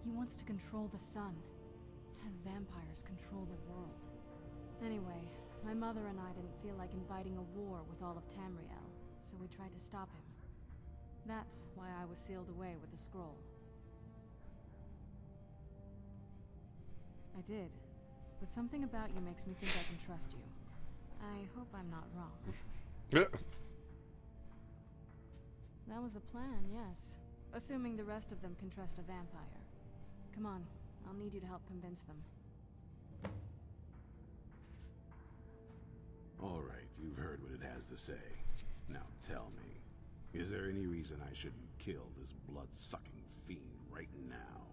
He wants to control the sun. Have vampires control the world. Anyway, my mother and I didn't feel like inviting a war with all of Tamriel, so we tried to stop him. That's why I was sealed away with the scroll. I did, but something about you makes me think I can trust you. I hope I'm not wrong. Yeah. That was the plan, yes. Assuming the rest of them can trust a vampire. Come on, I'll need you to help convince them. All right, you've heard what it has to say. Now tell me, is there any reason I shouldn't kill this blood-sucking fiend right now?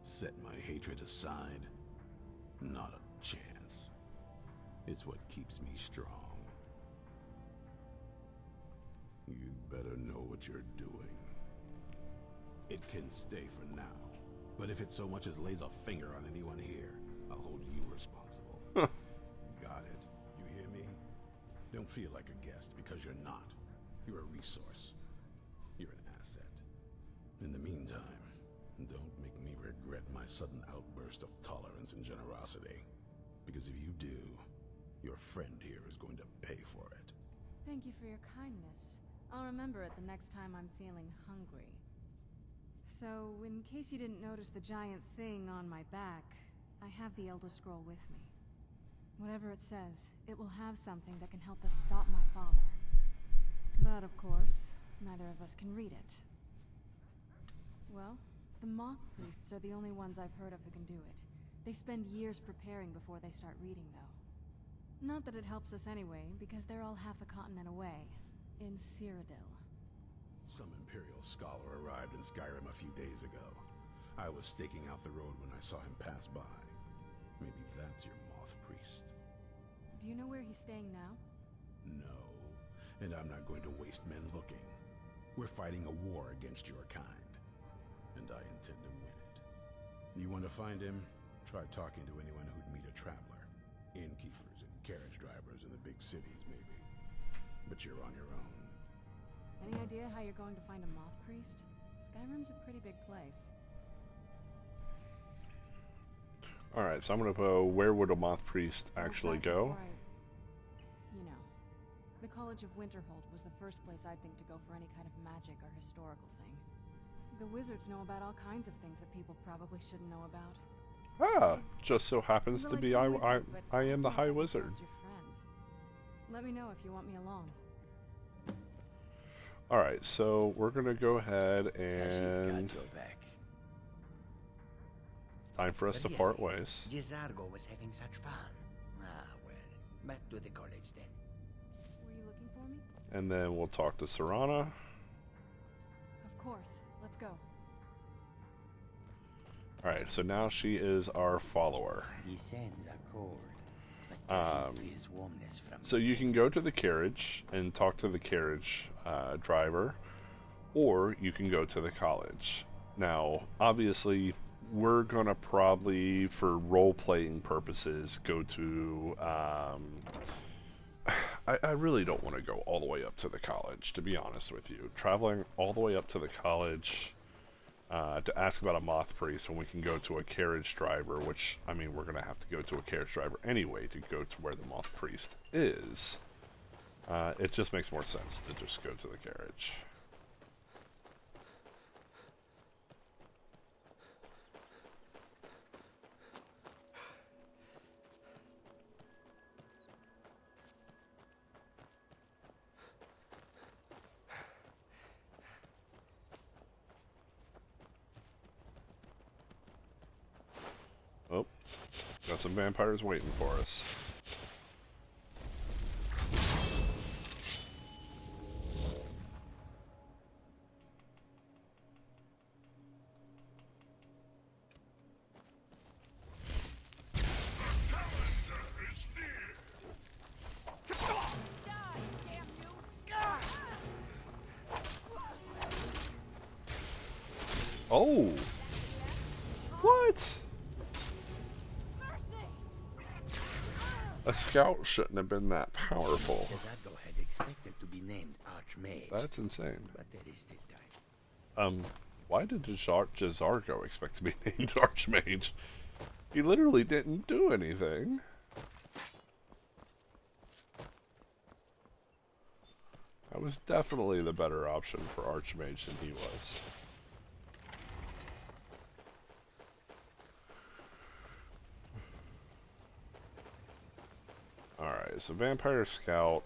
Set my hatred aside? Not a chance. It's what keeps me strong. You better know what you're doing. It can stay for now, but if it so much as lays a finger on anyone here, I'll hold you responsible. Got it? You hear me? Don't feel like a guest, because you're not. You're a resource. You're an asset. In the meantime, don't make me regret my sudden outburst of tolerance and generosity. Because if you do, your friend here is going to pay for it. Thank you for your kindness. I'll remember it the next time I'm feeling hungry. So, in case you didn't notice the giant thing on my back, I have the Elder Scroll with me. Whatever it says, it will have something that can help us stop my father. But, of course, neither of us can read it. Well, the Moth Priests are the only ones I've heard of who can do it. They spend years preparing before they start reading, though. Not that it helps us anyway, because they're all half a continent away, in Cyrodiil. Some Imperial scholar arrived in Skyrim a few days ago. I was staking out the road when I saw him pass by. Maybe that's your Moth Priest. Do you know where he's staying now? No, and I'm not going to waste men looking. We're fighting a war against your kind, and I intend to win it. You want to find him? Try talking to anyone who'd meet a traveler. Innkeepers and carriage drivers in the big cities, maybe. But you're on your own. Any idea how you're going to find a Moth Priest? Skyrim's a pretty big place. Alright, so I'm gonna go, where would a Moth Priest actually go? You know, the College of Winterhold was the first place I'd think to go for any kind of magic or historical thing. The wizards know about all kinds of things that people probably shouldn't know about. Ah, just so happens to be I am the High Wizard. Your friend. Let me know if you want me along. Alright, so we're gonna go ahead and... It's time for us to part ways. Jizargo was having such fun. Ah, well, back to the college then. Were you looking for me? And then we'll talk to Serana. Of course. Let's go. Alright, so now she is our follower. He sends a cold, but feels warmness from so you can go to the carriage and talk to the carriage driver, or you can go to the college. Now, obviously, we're gonna probably, for role-playing purposes, go to... I really don't want to go all the way up to the college, to be honest with you. Traveling all the way up to the college to ask about a Moth Priest when we can go to a carriage driver, which, I mean, we're going to have to go to a carriage driver anyway to go to where the Moth Priest is. It just makes more sense to just go to the carriage. Oh, got some vampires waiting for us. Oh! What? A scout shouldn't have been that powerful. Jizargo had expected to be named Archmage. That's insane. But there is still time. Why did Jizargo expect to be named Archmage? He literally didn't do anything. That was definitely the better option for Archmage than he was. Alright, so Vampire Scout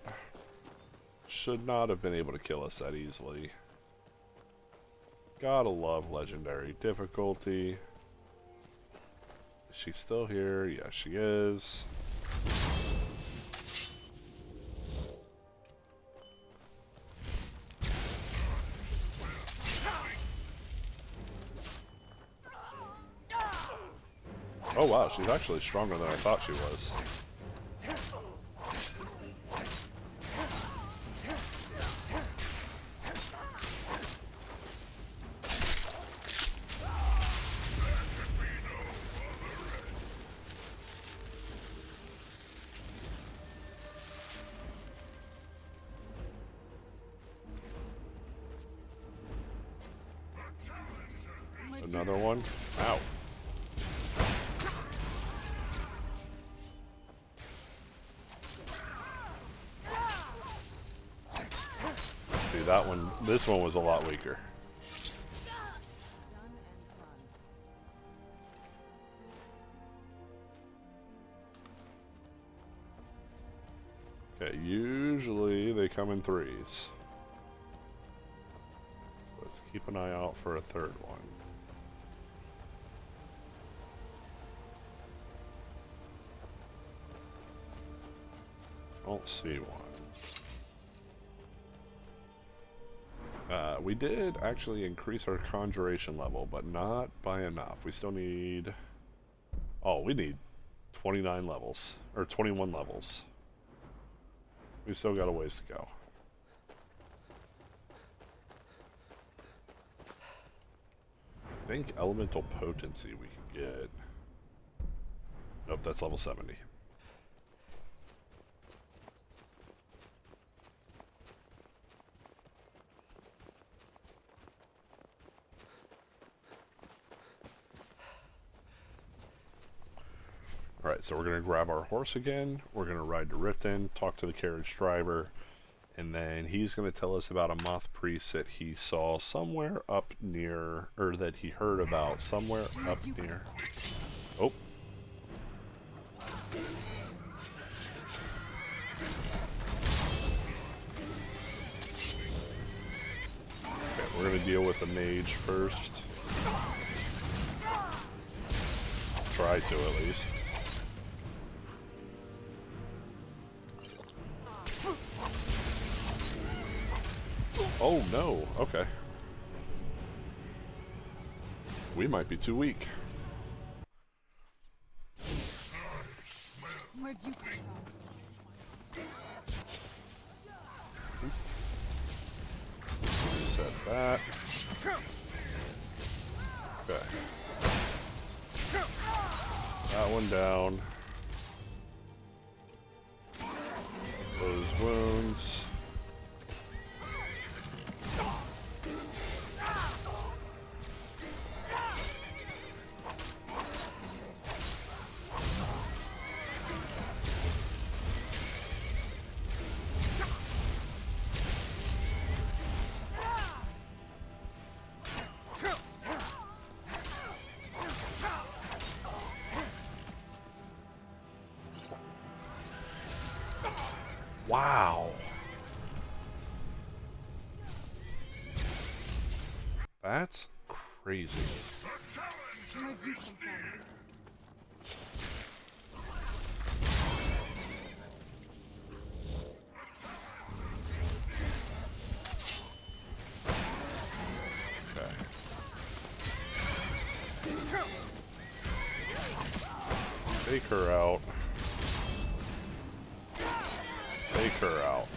should not have been able to kill us that easily. Gotta love legendary difficulty. Is she still here? Yes, she is. Oh wow, she's actually stronger than I thought she was. another one. Ow. See, that one, this one was a lot weaker. Okay, usually they come in threes. Let's keep an eye out for a third one. Don't see one. We did actually increase our conjuration level, but not by enough. We still need... Oh, we need 29 levels, or 21 levels. We still got a ways to go. I think elemental potency we can get. Nope, that's level 70. Alright, so we're going to grab our horse again. We're going to ride to Riften, talk to the carriage driver, and then he's going to tell us about a moth priest that he saw somewhere up near, or that he heard about somewhere up near. Oh. Okay, we're going to deal with the mage first. Try to, at least. Oh no, okay. We might be too weak. Where'd you come from? Reset that. Okay. That one down. Those wounds. Wow. That's crazy. Where'd you come from? Okay. Take her out. Take her out.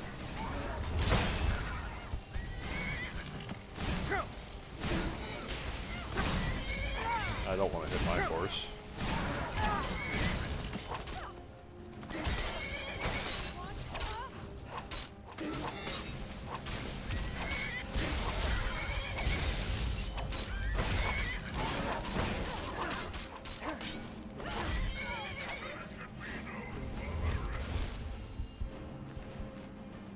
I don't want to hit my horse.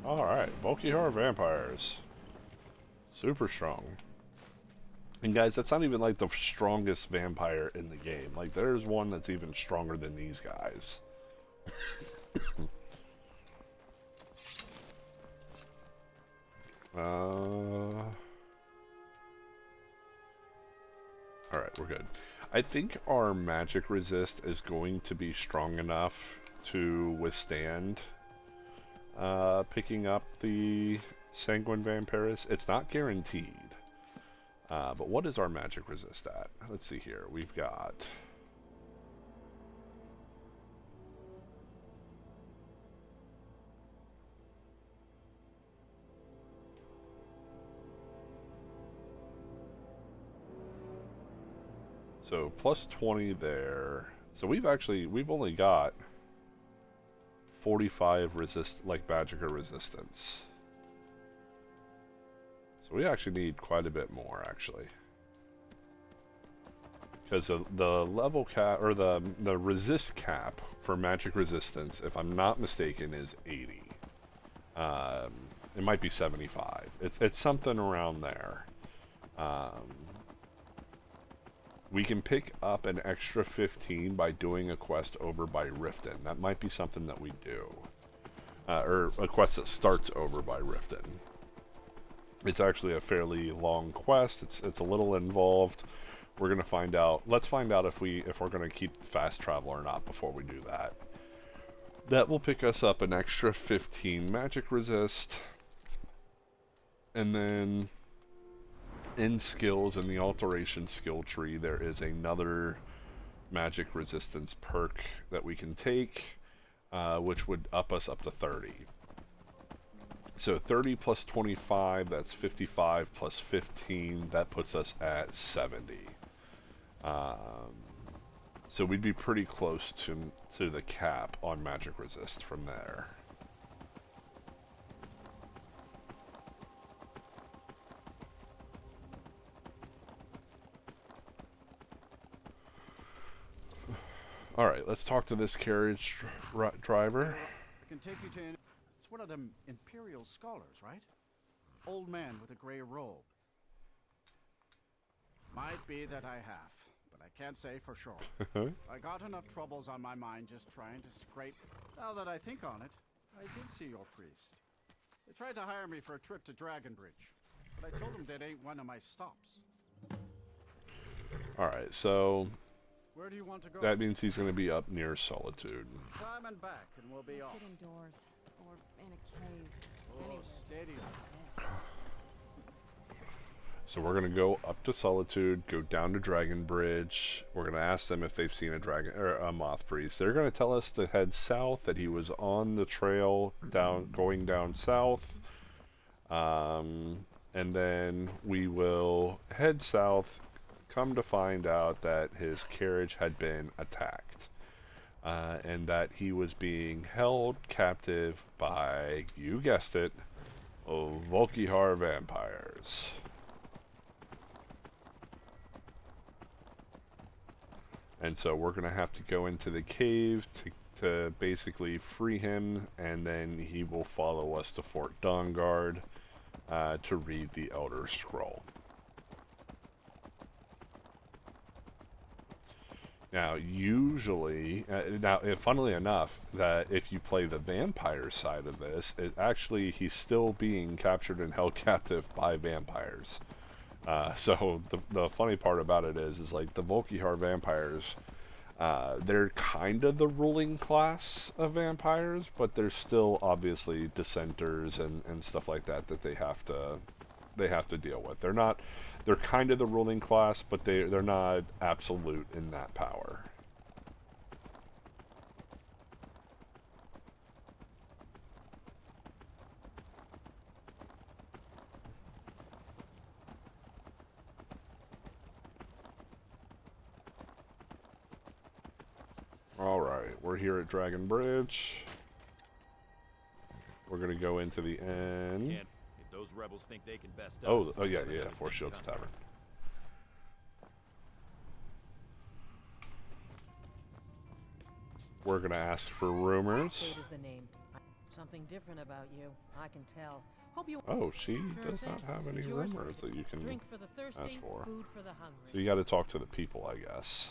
Alright, bulky horror vampires. Super strong. And guys, that's not even like the strongest vampire in the game. Like, there's one that's even stronger than these guys. Alright, we're good. I think our magic resist is going to be strong enough to withstand picking up the Sanguine Vampiris. It's not guaranteed. But what is our magic resist at? Let's see here. We've got... So plus 20 there. So we've only got 45 Magicka resistance. So we actually need quite a bit more, actually. because the level cap or the resist cap for magic resistance, if I'm not mistaken, is 80. It might be 75. It's something around there. We can pick up an extra 15 by doing a quest over by Riften. That might be something that we do. Or a quest that starts over by Riften. It's actually a fairly long quest. It's a little involved. We're gonna find out. Let's find out if we're gonna keep fast travel or not before we do that. That will pick us up an extra 15 magic resist. And then in skills, in the alteration skill tree, there is another magic resistance perk that we can take, which would up us up to 30. So 30 plus 25, that's 55 plus 15, that puts us at 70. So we'd be pretty close to the cap on magic resist from there. Alright, let's talk to this carriage driver. I can take you to... It's one of them Imperial scholars, right? Old man with a grey robe. Might be that I have, but I can't say for sure. I got enough troubles on my mind just trying to scrape. Now that I think on it, I did see your priest. They tried to hire me for a trip to Dragonbridge, but I told them that ain't one of my stops. Alright, so... Where do you want to go? That means he's going to be up near Solitude. Climb and back, and we'll be off. Let's get indoors, or in a cave. Oh, Anywhere steady. like this. So we're going to go up to Solitude, go down to Dragonbridge. We're going to ask them if they've seen a moth priest. They're going to tell us to head south, that he was on the trail going down south. And then we will head south, come to find out that his carriage had been attacked. And that he was being held captive by, you guessed it, Volkihar vampires. And so we're going to have to go into the cave to basically free him, and then he will follow us to Fort Dawnguard to read the Elder Scroll. Now, usually, funnily enough, that if you play the vampire side of this, he's still being captured and held captive by vampires. So the funny part about it is like the Volkihar vampires, they're kind of the ruling class of vampires, but they're still obviously dissenters and stuff like that they have to deal with. They're kind of the ruling class, but they're not absolute in that power. Alright, we're here at Dragon Bridge. We're gonna go into the end. If those rebels think they can best Oh, us, yeah, Four Shields Tavern. We're gonna ask for rumors. Kate is the name. Something different about you, I can tell. Hope you. Oh, she Sure does not thing. have any It's yours. rumors that you can Drink for the thirsty, ask for. food for the hungry. So you got to talk to the people, I guess.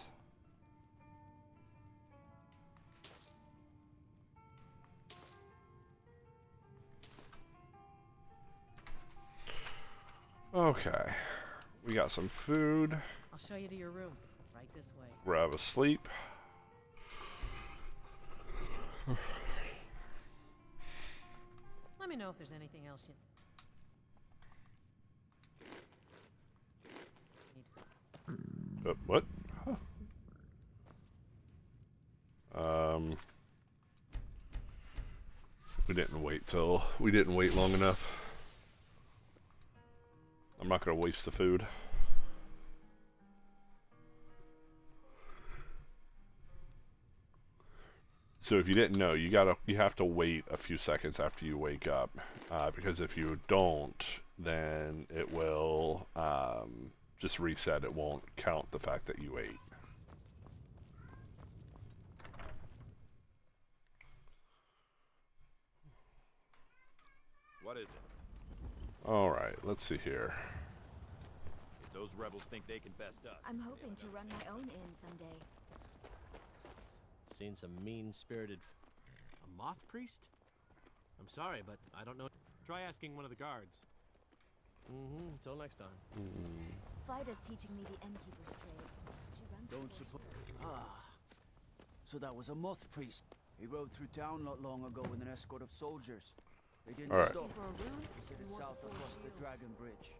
Okay, we got some food. I'll show you to your room, right this way. Grab a sleep. Let me know if there's anything else you need. What? Huh. We didn't wait long enough. I'm not gonna waste the food. So if you didn't know, you have to wait a few seconds after you wake up, because if you don't, then it will just reset. It won't count the fact that you ate. What is it? Alright, let's see here. If those rebels think they can best us. I'm hoping to run my own inn someday. Seen some mean-spirited... A moth priest? I'm sorry, but I don't know. Try asking one of the guards. Until next time. Fida's teaching me the innkeeper's trade. She runs Don't suppose... So that was a moth priest. He rode through town not long ago with an escort of soldiers. They didn't stop. To the south across the Dragon Bridge.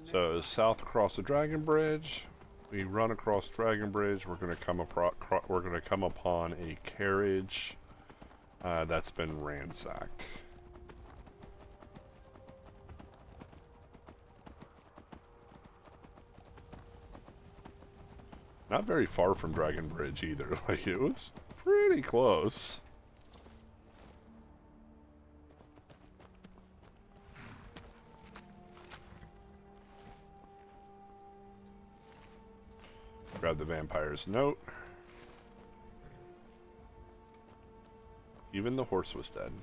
So south across the Dragon Bridge. We run across Dragon Bridge. We're gonna come upon a carriage that's been ransacked. Not very far from Dragon Bridge either. Like, it was pretty close. Grab the vampire's note. Even the horse was dead.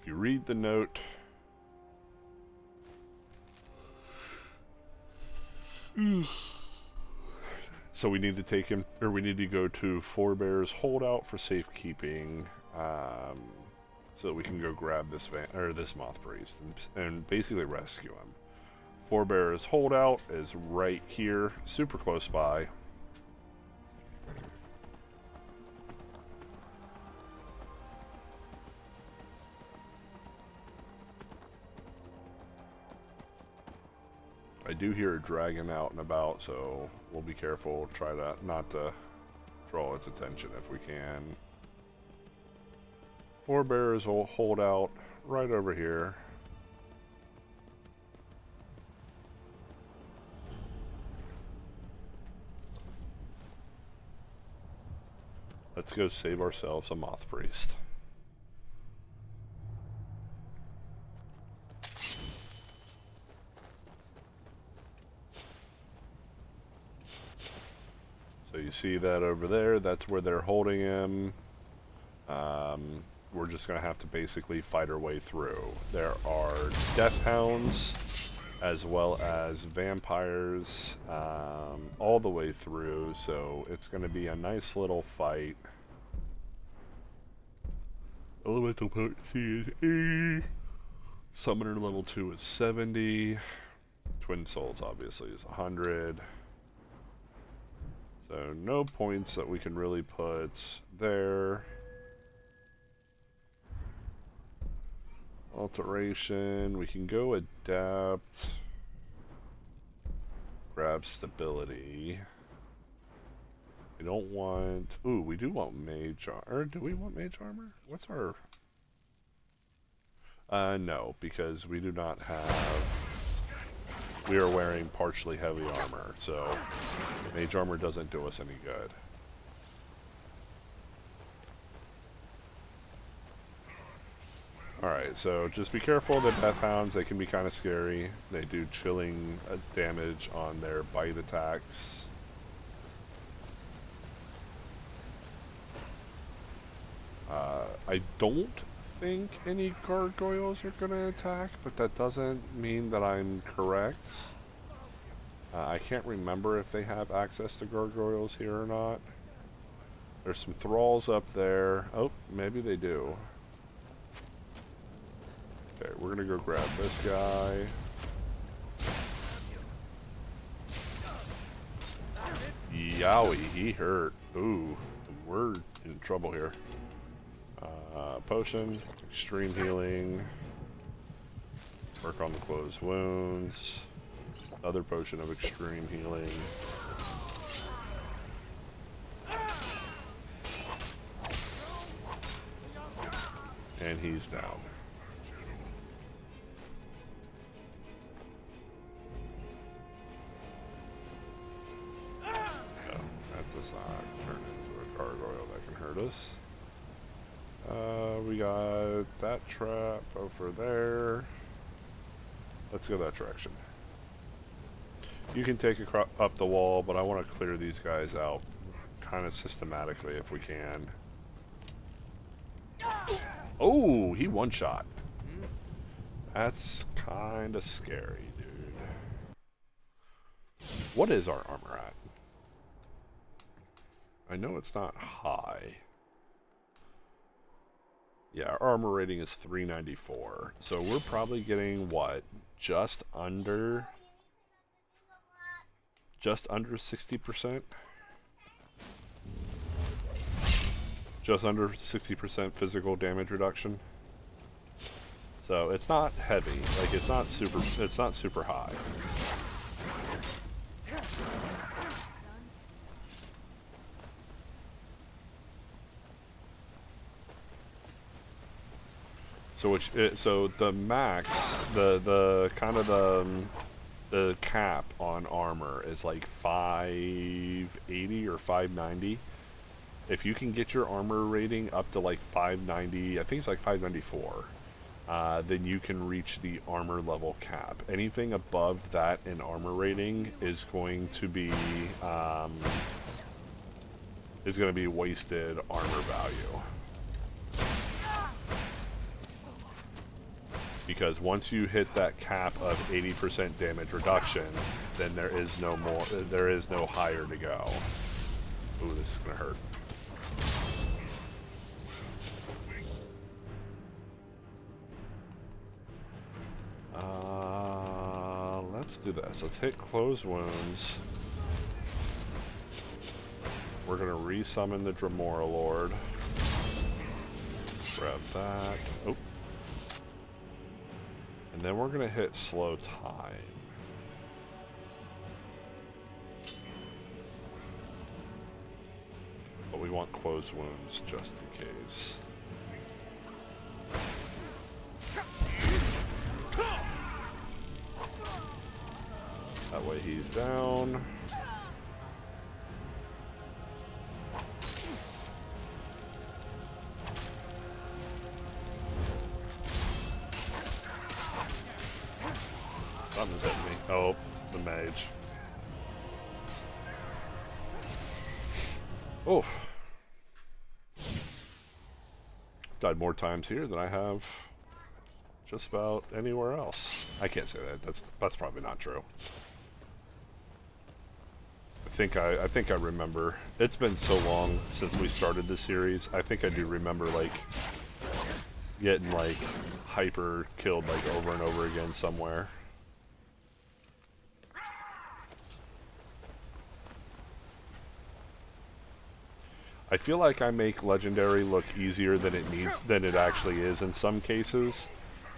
If you read the note, so we need to take him, or we need to go to Forebear's Holdout for safekeeping, so that we can go grab this this moth priest and basically rescue him. Forebear's Holdout is right here, super close by. I do hear a dragon out and about, so we'll be careful. Try not to draw its attention if we can. Forebear's Holdout right over here. Let's go save ourselves a moth priest. So you see that over there, that's where they're holding him. We're just going to have to basically fight our way through. There are death hounds as well as vampires all the way through, so it's going to be a nice little fight. Elemental potency is 80. Summoner level 2 is 70. Twin Souls obviously is 100. So no points that we can really put there. Alteration, we can go adapt. Grab stability. We don't want... Ooh, we do want mage armor. Do we want mage armor? What's our... no, because we do not have... We are wearing partially heavy armor, so mage armor doesn't do us any good. Alright, so just be careful of the death hounds. They can be kind of scary. They do chilling damage on their bite attacks. I don't think any gargoyles are going to attack, but that doesn't mean that I'm correct. I can't remember if they have access to gargoyles here or not. There's some thralls up there. Oh, maybe they do. Okay, we're gonna go grab this guy. Yowie, he hurt. Ooh, we're in trouble here. Potion, extreme healing. Work on the closed wounds. Other potion of extreme healing. And he's down. That does not turn into a gargoyle that can hurt us. We we got that trap over there. Let's go that direction. You can take up the wall, but I want to clear these guys out kind of systematically if we can. Oh, he one-shot. That's kind of scary, dude. What is our armor at? I know it's not high. Yeah, our armor rating is 394. So we're probably getting, what, just under 60%? Just under 60% physical damage reduction. So it's not heavy, like it's not super high. So the max, the kind of the cap on armor is like 580 or 590. If you can get your armor rating up to like 590, I think it's like 594, then you can reach the armor level cap. Anything above that in armor rating is going to be wasted armor value. Because once you hit that cap of 80% damage reduction, then there is no higher to go. Ooh, this is gonna hurt. Let's do this. Let's hit close wounds. We're gonna resummon the Dremora Lord. Grab that. Oh. And then we're gonna hit slow time. But we want close wounds just in case. That way he's down. Something's hitting me. Oh, the mage. Oh. Died more times here than I have just about anywhere else. I can't say that. That's probably not true. I think I remember. It's been so long since we started the series. I think I do remember like getting like hyper killed like over and over again somewhere. I feel like I make Legendary look easier than it actually is in some cases.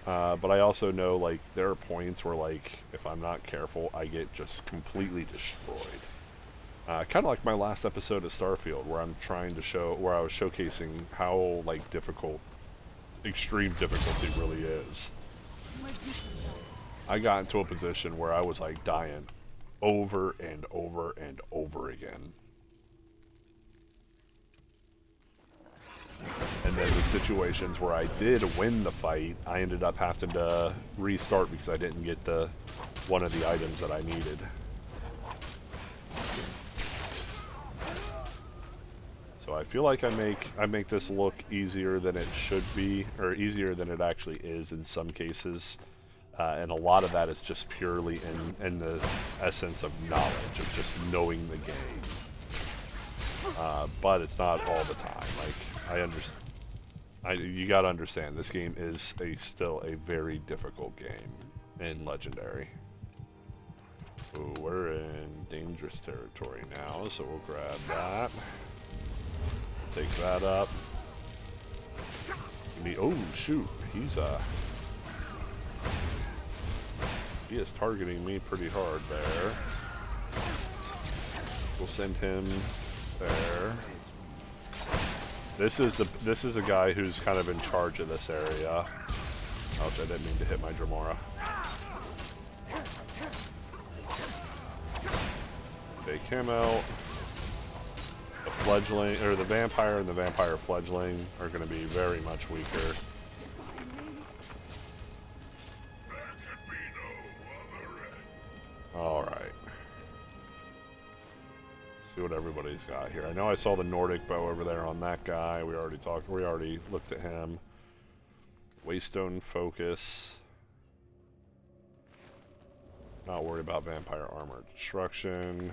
But I also know like there are points where like if I'm not careful, I get just completely destroyed. Kind of like my last episode of Starfield, where I was showcasing how like difficult, extreme difficulty really is. I got into a position where I was like dying over and over and over again. And then the situations where I did win the fight, I ended up having to restart because I didn't get one of the items that I needed. So I feel like I make this look easier than it should be, or easier than it actually is in some cases. And a lot of that is just purely in the essence of knowledge, of just knowing the game. But it's not all the time. Like, I understand. You gotta understand, this game is still a very difficult game in Legendary. Ooh, we're in dangerous territory now, so we'll grab that. Take that up. Oh shoot, he is targeting me pretty hard there. We'll send him there. This is a guy who's kind of in charge of this area. Ouch, I didn't mean to hit my Dremora. Take him out. fledgling, or the vampire and the vampire fledgling are going to be very much weaker. Alright. See what everybody's got here. I know I saw the Nordic bow over there on that guy. We already looked at him. Waystone focus. Not worry about vampire armor destruction.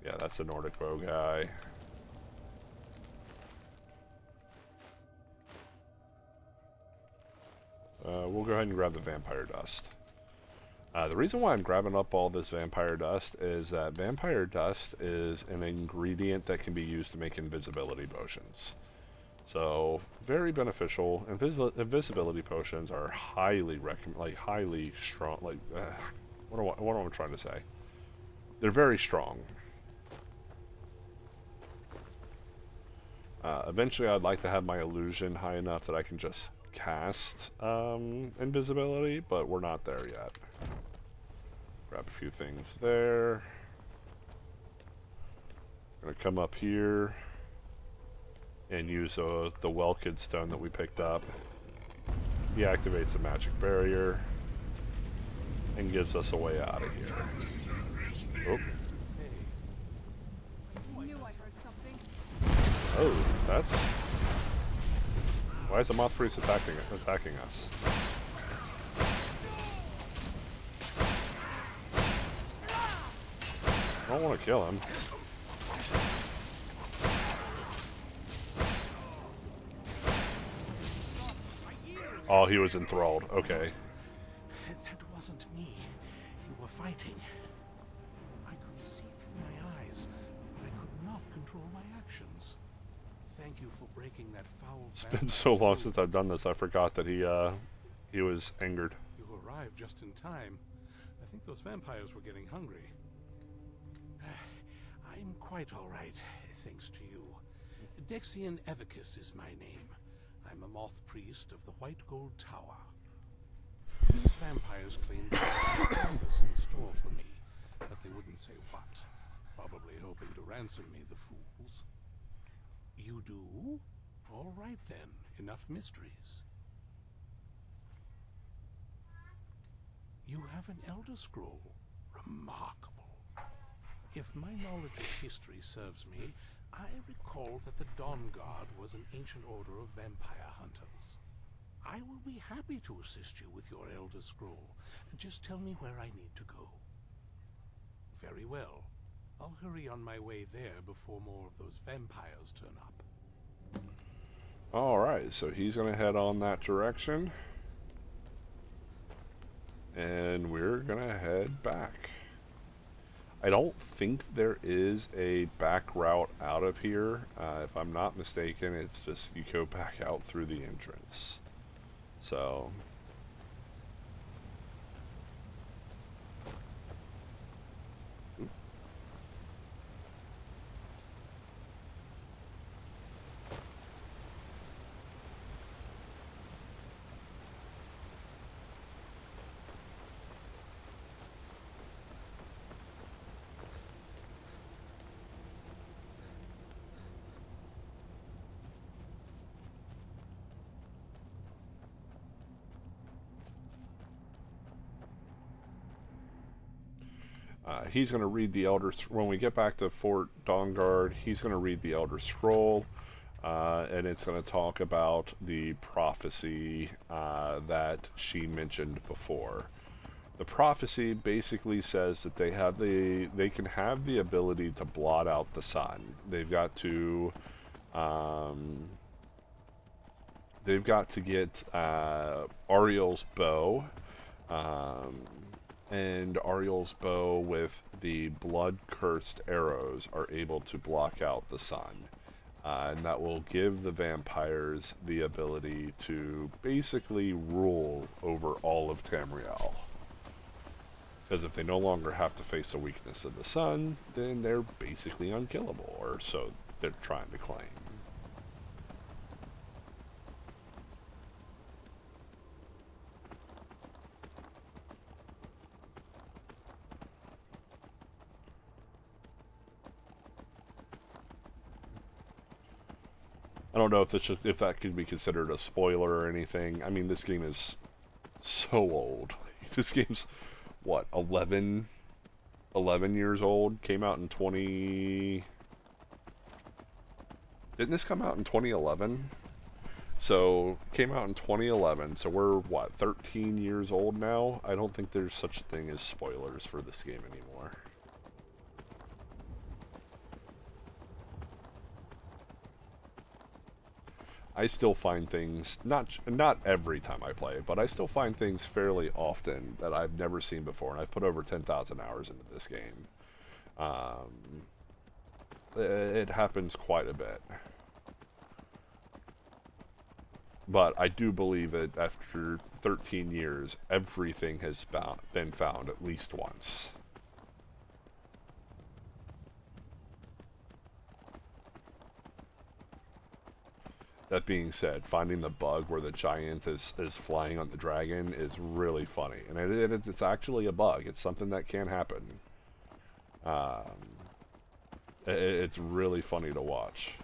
Yeah, that's a Nordic bow guy. We'll go ahead and grab the vampire dust. The reason why I'm grabbing up all this vampire dust is that vampire dust is an ingredient that can be used to make invisibility potions. So, very beneficial. Invisibility potions are highly highly strong. What am I trying to say? They're very strong. Eventually, I'd like to have my illusion high enough that I can just cast invisibility, but we're not there yet. Grab a few things there. Gonna come up here and use the Welkid stone that we picked up. He activates a magic barrier and gives us a way out of here. Oh. I knew I heard something. Oh, that's... Why is the Moth Priest attacking us? I don't want to kill him. Oh, he was enthralled. Okay. That wasn't me. You were fighting. I could see through my eyes, but I could not control my actions. Thank you for breaking that foul. It's been so long since I've done this, I forgot that he was angered. You arrived just in time. I think those vampires were getting hungry. I'm quite all right, thanks to you. Dexian Evicus is my name. I'm a moth priest of the White Gold Tower. These vampires claimed they had some purpose in store for me, but they wouldn't say what. Probably hoping to ransom me, the fools. You do? All right then, enough mysteries. You have an Elder Scroll. Remarkable. If my knowledge of history serves me, I recall that the Dawnguard was an ancient order of vampire hunters. I will be happy to assist you with your Elder Scroll. Just tell me where I need to go. Very well. I'll hurry on my way there before more of those vampires turn up. Alright, so he's going to head on that direction. And we're going to head back. I don't think there is a back route out of here. If I'm not mistaken, it's just you go back out through the entrance. So... he's going to read the when we get back to Fort Dawnguard, he's going to read the Elder Scroll, and it's going to talk about the prophecy that she mentioned before. The prophecy basically says that they can have the ability to blot out the sun. They've got to get Ariel's bow. And Ariel's bow with the blood-cursed arrows are able to block out the sun. And that will give the vampires the ability to basically rule over all of Tamriel. Because if they no longer have to face the weakness of the sun, then they're basically unkillable, or so they're trying to claim. I don't know if if that could be considered a spoiler or anything. I mean, this game is so old. This game's, what, 11 years old? Came out in 20... Didn't this come out in 2011? So, came out in 2011, so we're, what, 13 years old now? I don't think there's such a thing as spoilers for this game anymore. I still find things, not every time I play it, but I still find things fairly often that I've never seen before, and I've put over 10,000 hours into this game. It happens quite a bit. But I do believe that after 13 years, everything has been found at least once. That being said, finding the bug where the giant is flying on the dragon is really funny. And it's actually a bug. It's something that can happen. It's really funny to watch.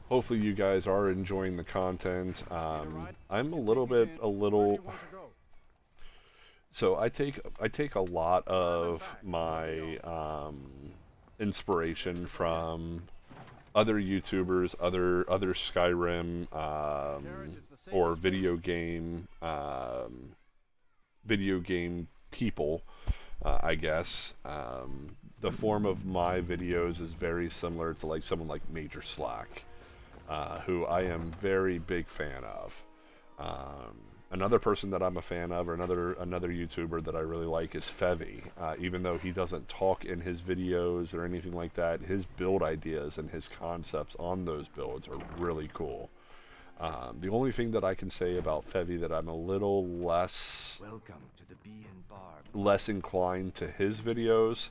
Hopefully you guys are enjoying the content. I'm a little... So I take a lot of my inspiration from other YouTubers, other Skyrim or video game people, I guess. The form of my videos is very similar to like someone like Major Slack, who I am very big fan of. Another person that I'm a fan of, or another YouTuber that I really like, is Fevy. Even though he doesn't talk in his videos or anything like that, his build ideas and his concepts on those builds are really cool. The only thing that I can say about Fevy that I'm a little less inclined to his videos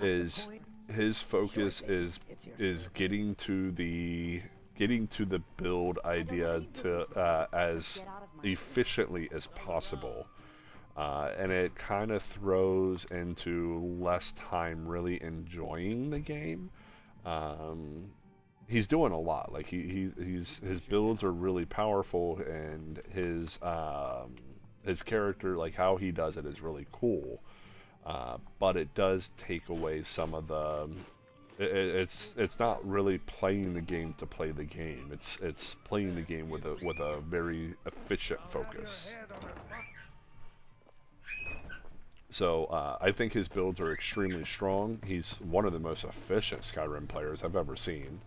is his focus is getting to the build idea to as efficiently as possible, and it kind of throws into less time really enjoying the game. He's doing a lot. Like his builds are really powerful, and his character, like how he does it, is really cool. But it does take away some of the. It's not really playing the game to play the game. It's playing the game with a very efficient focus. So I think his builds are extremely strong. He's one of the most efficient Skyrim players I've ever seen,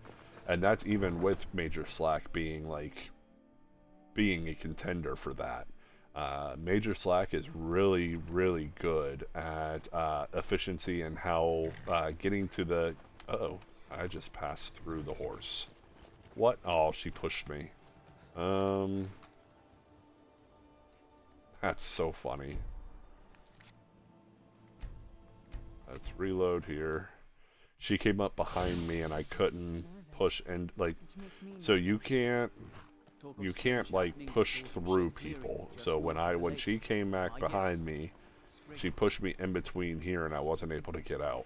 and that's even with Major Slack being a contender for that. Major Slack is really, really good at efficiency and how getting to the... Uh-oh, I just passed through the horse. What? Oh, she pushed me. That's so funny. Let's reload here. She came up behind me and I couldn't push, and like, so you can't like push through people. So when she came back behind me, she pushed me in between here and I wasn't able to get out.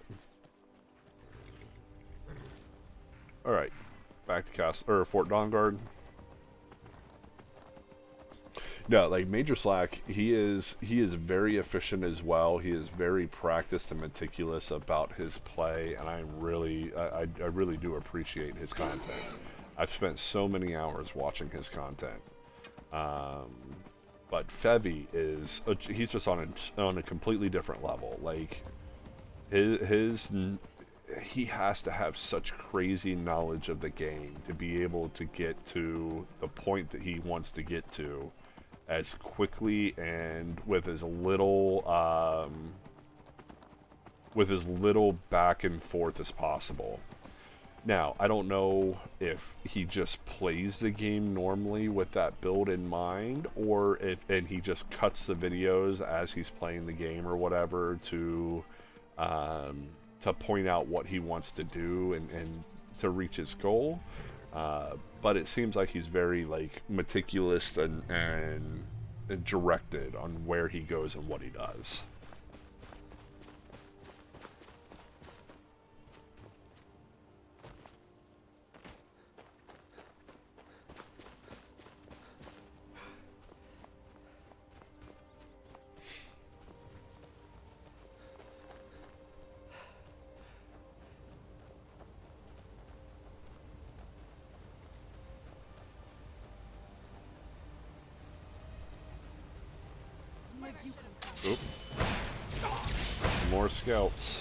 Alright, back to Fort Dawnguard. No, like Major Slack, he is very efficient as well. He is very practiced and meticulous about his play, and I really do appreciate his content. I've spent so many hours watching his content. But Fevy he's just on a completely different level. Like he has to have such crazy knowledge of the game to be able to get to the point that he wants to get to as quickly and with as little back and forth as possible. Now, I don't know if he just plays the game normally with that build in mind, or if he just cuts the videos as he's playing the game or whatever to point out what he wants to do and to reach his goal. But it seems like he's very like meticulous and directed on where he goes and what he does. Oop. More scouts.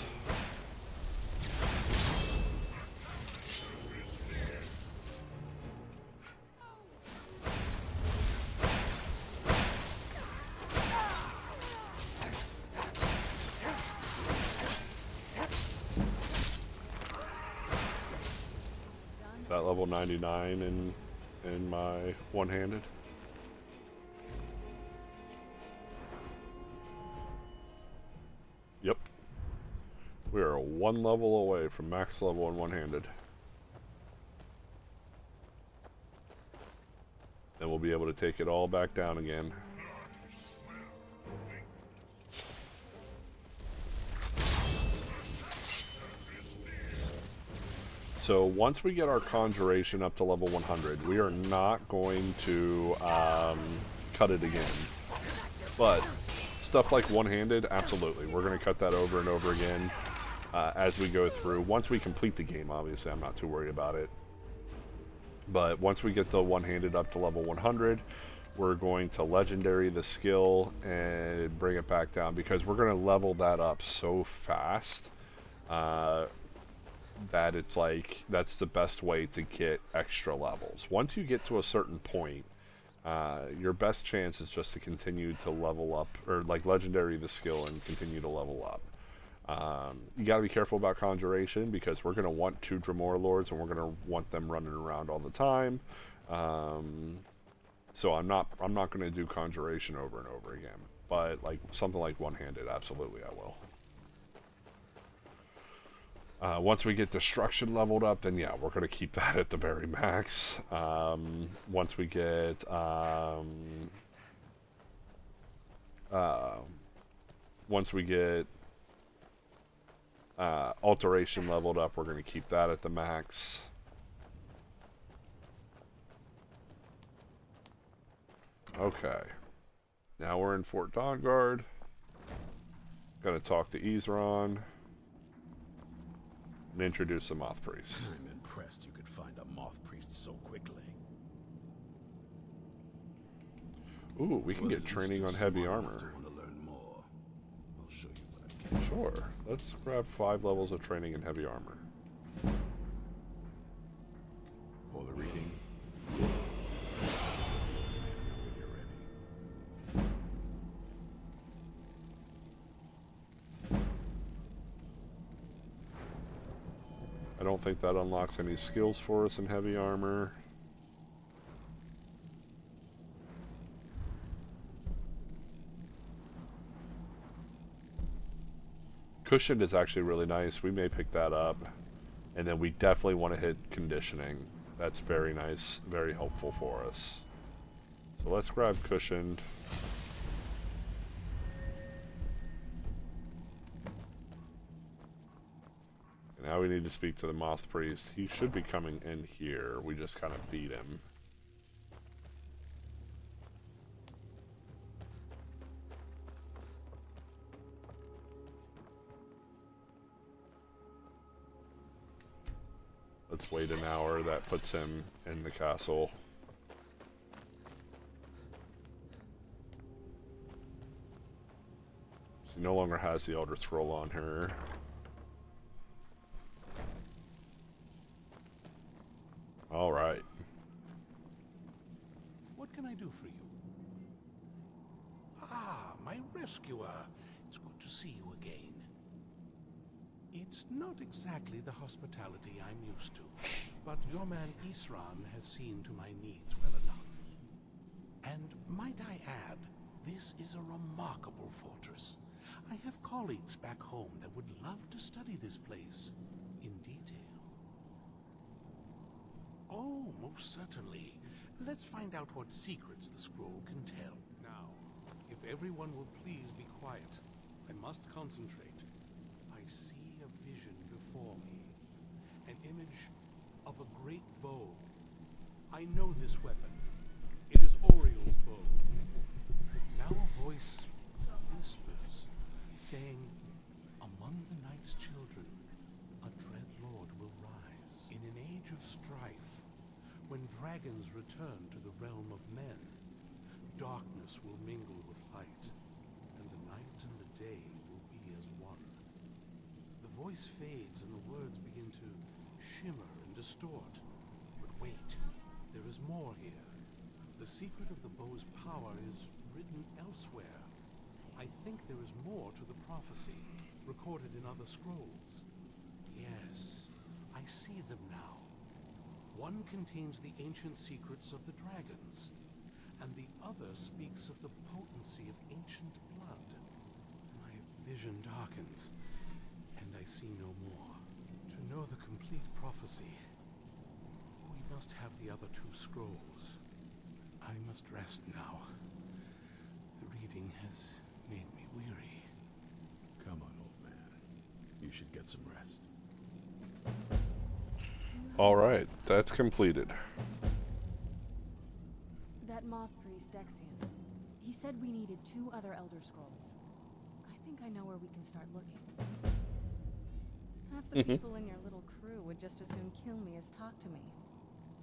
That level 99 in my one-handed. Yep. We are one level away from max level in one-handed. Then we'll be able to take it all back down again. So once we get our conjuration up to level 100, we are not going to cut it again. But stuff like one-handed, absolutely. We're going to cut that over and over again as we go through. Once we complete the game, obviously, I'm not too worried about it. But once we get the one-handed up to level 100, we're going to legendary the skill and bring it back down, because we're going to level that up so fast that it's like, that's the best way to get extra levels. Once you get to a certain point, your best chance is just to continue to level up, or like legendary the skill and continue to level up. You gotta be careful about conjuration, because we're gonna want 2 Dremor Lords and we're gonna want them running around all the time. So I'm not gonna do conjuration over and over again. But like something like one-handed, absolutely I will. Once we get destruction leveled up, then yeah, we're going to keep that at the very max. Once we get alteration leveled up, we're going to keep that at the max. Okay, now we're in Fort Dawnguard. Got to talk to Ezron and introduce the Moth Priest. I'm impressed you could find a Moth Priest so quickly. Ooh, we can get training on heavy armor. Want to learn more? I'll show you what I can. Sure. Let's grab 5 levels of training in heavy armor. For the reading. I don't think that unlocks any skills for us in heavy armor. Cushioned is actually really nice. We may pick that up. And then we definitely want to hit conditioning. That's very nice, very helpful for us. So let's grab cushioned. Now we need to speak to the Moth Priest. He should be coming in here. We just kind of beat him. Let's wait an hour. That puts him in the castle. She no longer has the Elder Scroll on her. All right. What can I do for you? Ah, my rescuer. It's good to see you again. It's not exactly the hospitality I'm used to, but your man Isran has seen to my needs well enough. And might I add, this is a remarkable fortress. I have colleagues back home that would love to study this place in detail. Oh, most certainly. Let's find out what secrets the scroll can tell. Now, if everyone will please be quiet, I must concentrate. I see a vision before me, an image of a great bow. I know this weapon. It is Oriel's bow. Now a voice whispers, saying, among the night's children, a dread lord will rise. In an age of strife, when dragons return to the realm of men, darkness will mingle with light, day will be as one. The voice fades and the words begin to shimmer and distort. But wait, there is more here. The secret of the bow's power is written elsewhere. I think there is more to the prophecy, recorded in other scrolls. Yes, I see them now. One contains the ancient secrets of the dragons, and the other speaks of the potency of ancient blood. My vision darkens, and I see no more. To know the complete prophecy, we must have the other two scrolls. I must rest now. The reading has made me weary. Come on, old man. You should get some rest. Alright, that's completed. That moth priest, Dexian. He said we needed 2 other Elder Scrolls. I think I know where we can start looking. Half the people in your little crew would just as soon kill me as talk to me.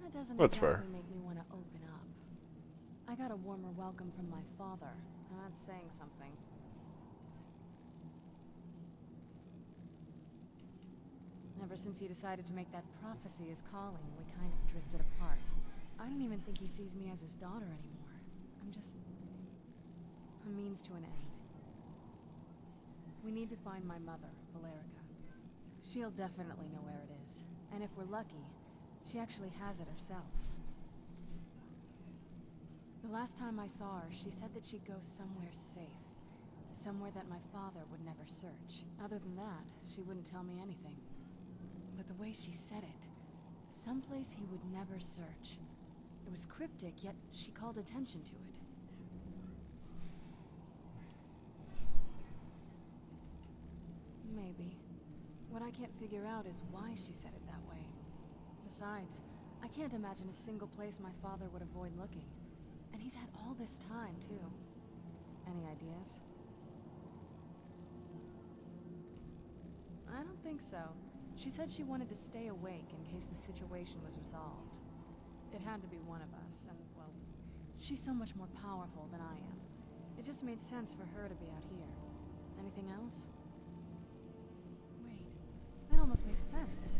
That doesn't That's exactly fair. make me want to open up. I got a warmer welcome from my father. That's saying something. Ever since he decided to make that prophecy his calling, we kind of drifted apart. I don't even think he sees me as his daughter anymore. I'm just a means to an end. We need to find my mother, Valerica. She'll definitely know where it is. And if we're lucky, she actually has it herself. The last time I saw her, she said that she'd go somewhere safe. Somewhere that my father would never search. Other than that, she wouldn't tell me anything. But the way she said it, someplace he would never search. It was cryptic, yet she called attention to it. Maybe. What I can't figure out is why she said it that way. Besides, I can't imagine a single place my father would avoid looking. And he's had all this time, too. Any ideas? I don't think so. She said she wanted to stay awake in case the situation was resolved. It had to be one of us, and, well, she's so much more powerful than I am. It just made sense for her to be out here. Anything else? Wait, that almost makes sense.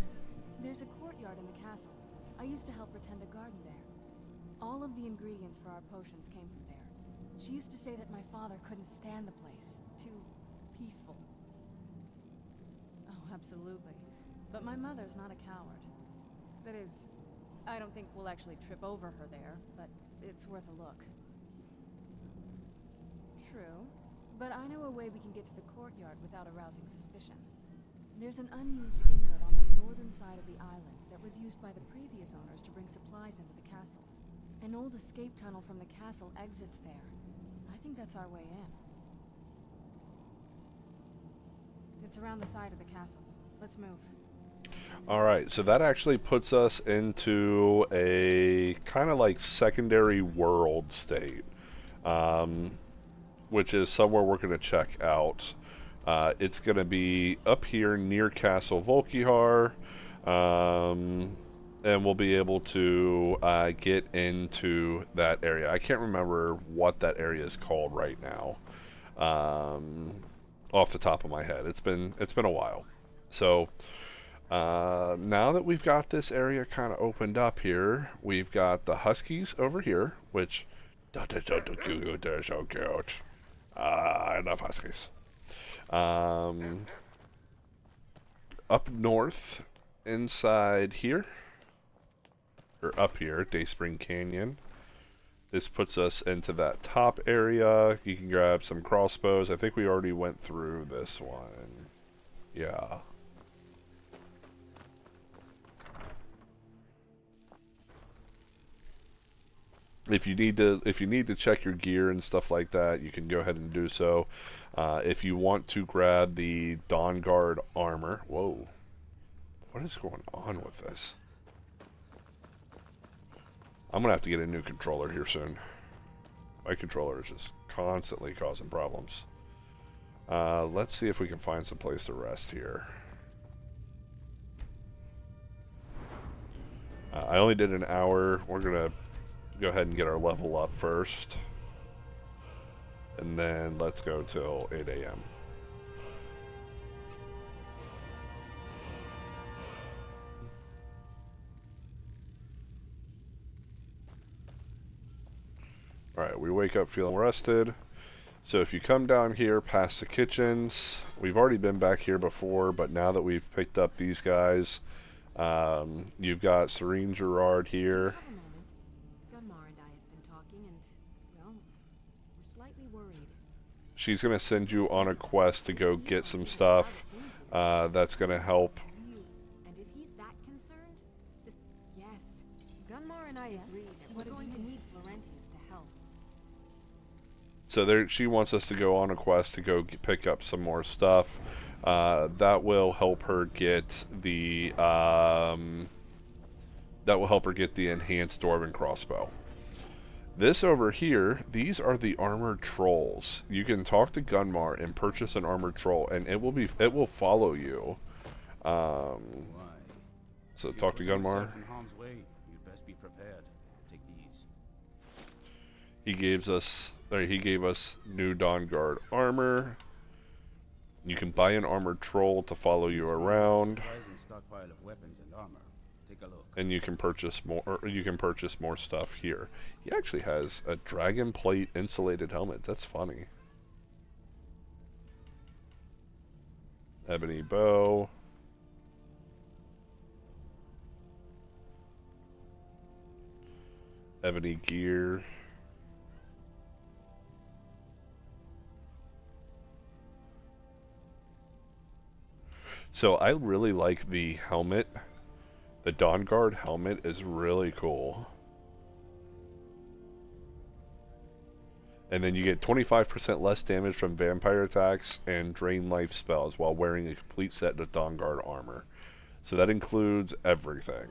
There's a courtyard in the castle. I used to help pretend a garden there. All of the ingredients for our potions came from there. She used to say that my father couldn't stand the place. Too peaceful. Oh, absolutely. But my mother's not a coward. That is, I don't think we'll actually trip over her there, but it's worth a look. True, but I know a way we can get to the courtyard without arousing suspicion. There's an unused inlet on the northern side of the island that was used by the previous owners to bring supplies into the castle. An old escape tunnel from the castle exits there. I think that's our way in. It's around the side of the castle. Let's move. Alright, so that actually puts us into a kind of like secondary world state, which is somewhere we're going to check out. It's going to be up here near Castle Volkihar, and we'll be able to get into that area. I can't remember what that area is called right now, off the top of my head. It's been a while. So now that we've got this area kind of opened up here, we've got the Huskies over here, which they're so cute. I love Huskies. Up north, inside here, or up here, Dayspring Canyon. This puts us into that top area. You can grab some crossbows. I think we already went through this one. Yeah. If you need to check your gear and stuff like that, you can go ahead and do so. If you want to grab the Dawnguard armor, whoa, what is going on with this? I'm gonna have to get a new controller here soon. My controller is just constantly causing problems. Let's see if we can find some place to rest here. I only did an hour. We're gonna go ahead and get our level up first, and then let's go till 8 a.m. we wake up feeling rested. So if you come down here past the kitchens, we've already been back here before, but now that we've picked up these guys, you've got Serene Gerard here. Gunmar and I have been talking, and, well, we're slightly worried. She's going to send you on a quest to go get some stuff that's going to help. And if he's that concerned, yes, Gunmar and I agree that we're going to need Florentius to help. So she wants us to go on a quest to go pick up some more stuff. That will help her get the enhanced dwarven crossbow. This over here, these are the armored trolls. You can talk to Gunmar and purchase an armored troll, and it will follow you. So talk to Gunmar. You'd best be prepared. Take these. He gave us new Dawnguard armor. You can buy an armored troll to follow you around. Surprising stockpile of weapons and armor. Take a look. And you can purchase more. Or you can purchase more stuff here. He actually has a dragon plate insulated helmet. That's funny. Ebony bow. Ebony gear. So I really like the helmet. The Dawnguard helmet is really cool. And then you get 25% less damage from vampire attacks and drain life spells while wearing a complete set of Dawnguard armor. So that includes everything,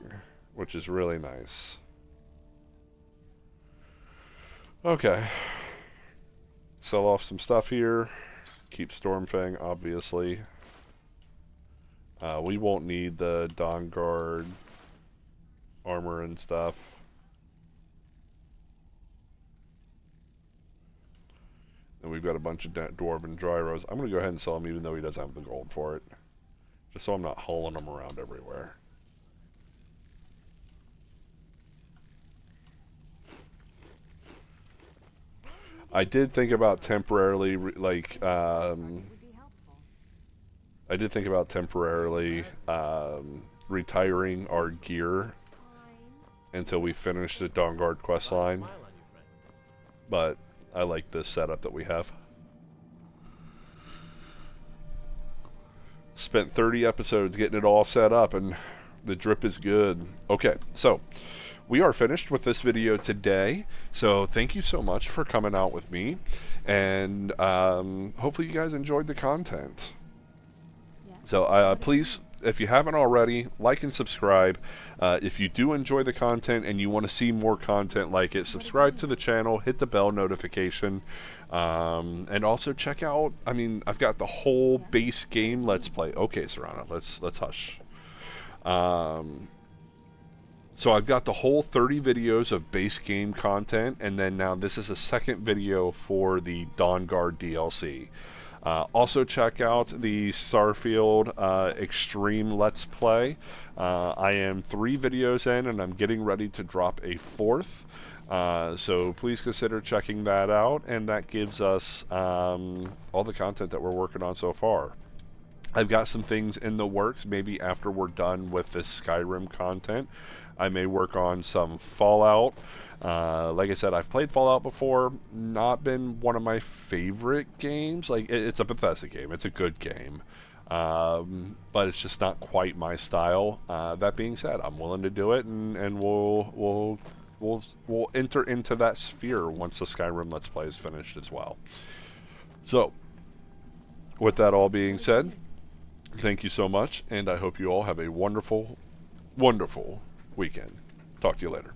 which is really nice. Okay. Sell off some stuff here. Keep Stormfang, obviously. We won't need the Dawnguard armor and stuff. And we've got a bunch of Dwarven Gyros. I'm going to go ahead and sell him even though he doesn't have the gold for it. Just so I'm not hauling them around everywhere. I did think about temporarily, retiring our gear until we finish the Dawnguard questline. But I like this setup that we have. Spent 30 episodes getting it all set up, and the drip is good. Okay, so we are finished with this video today. So thank you so much for coming out with me, and hopefully you guys enjoyed the content. So please, if you haven't already, like and subscribe. If you do enjoy the content and you want to see more content like it, subscribe to the channel, hit the bell notification, and also check out, I've got the whole base game Let's Play. Okay, Serana, let's hush. So I've got the whole 30 videos of base game content, and then now this is a second video for the Dawnguard DLC. Also check out the Starfield Extreme Let's Play. I am 3 videos in and I'm getting ready to drop a 4th. So please consider checking that out, and that gives us all the content that we're working on so far. I've got some things in the works. Maybe after we're done with this Skyrim content, I may work on some Fallout. Like I said, I've played Fallout before. Not been one of my favorite games. Like, it's a Bethesda game. It's a good game. But it's just not quite my style. That being said, I'm willing to do it, and we'll enter into that sphere once the Skyrim Let's Play is finished as well. So, with that all being said, thank you so much, and I hope you all have a wonderful, wonderful weekend. Talk to you later.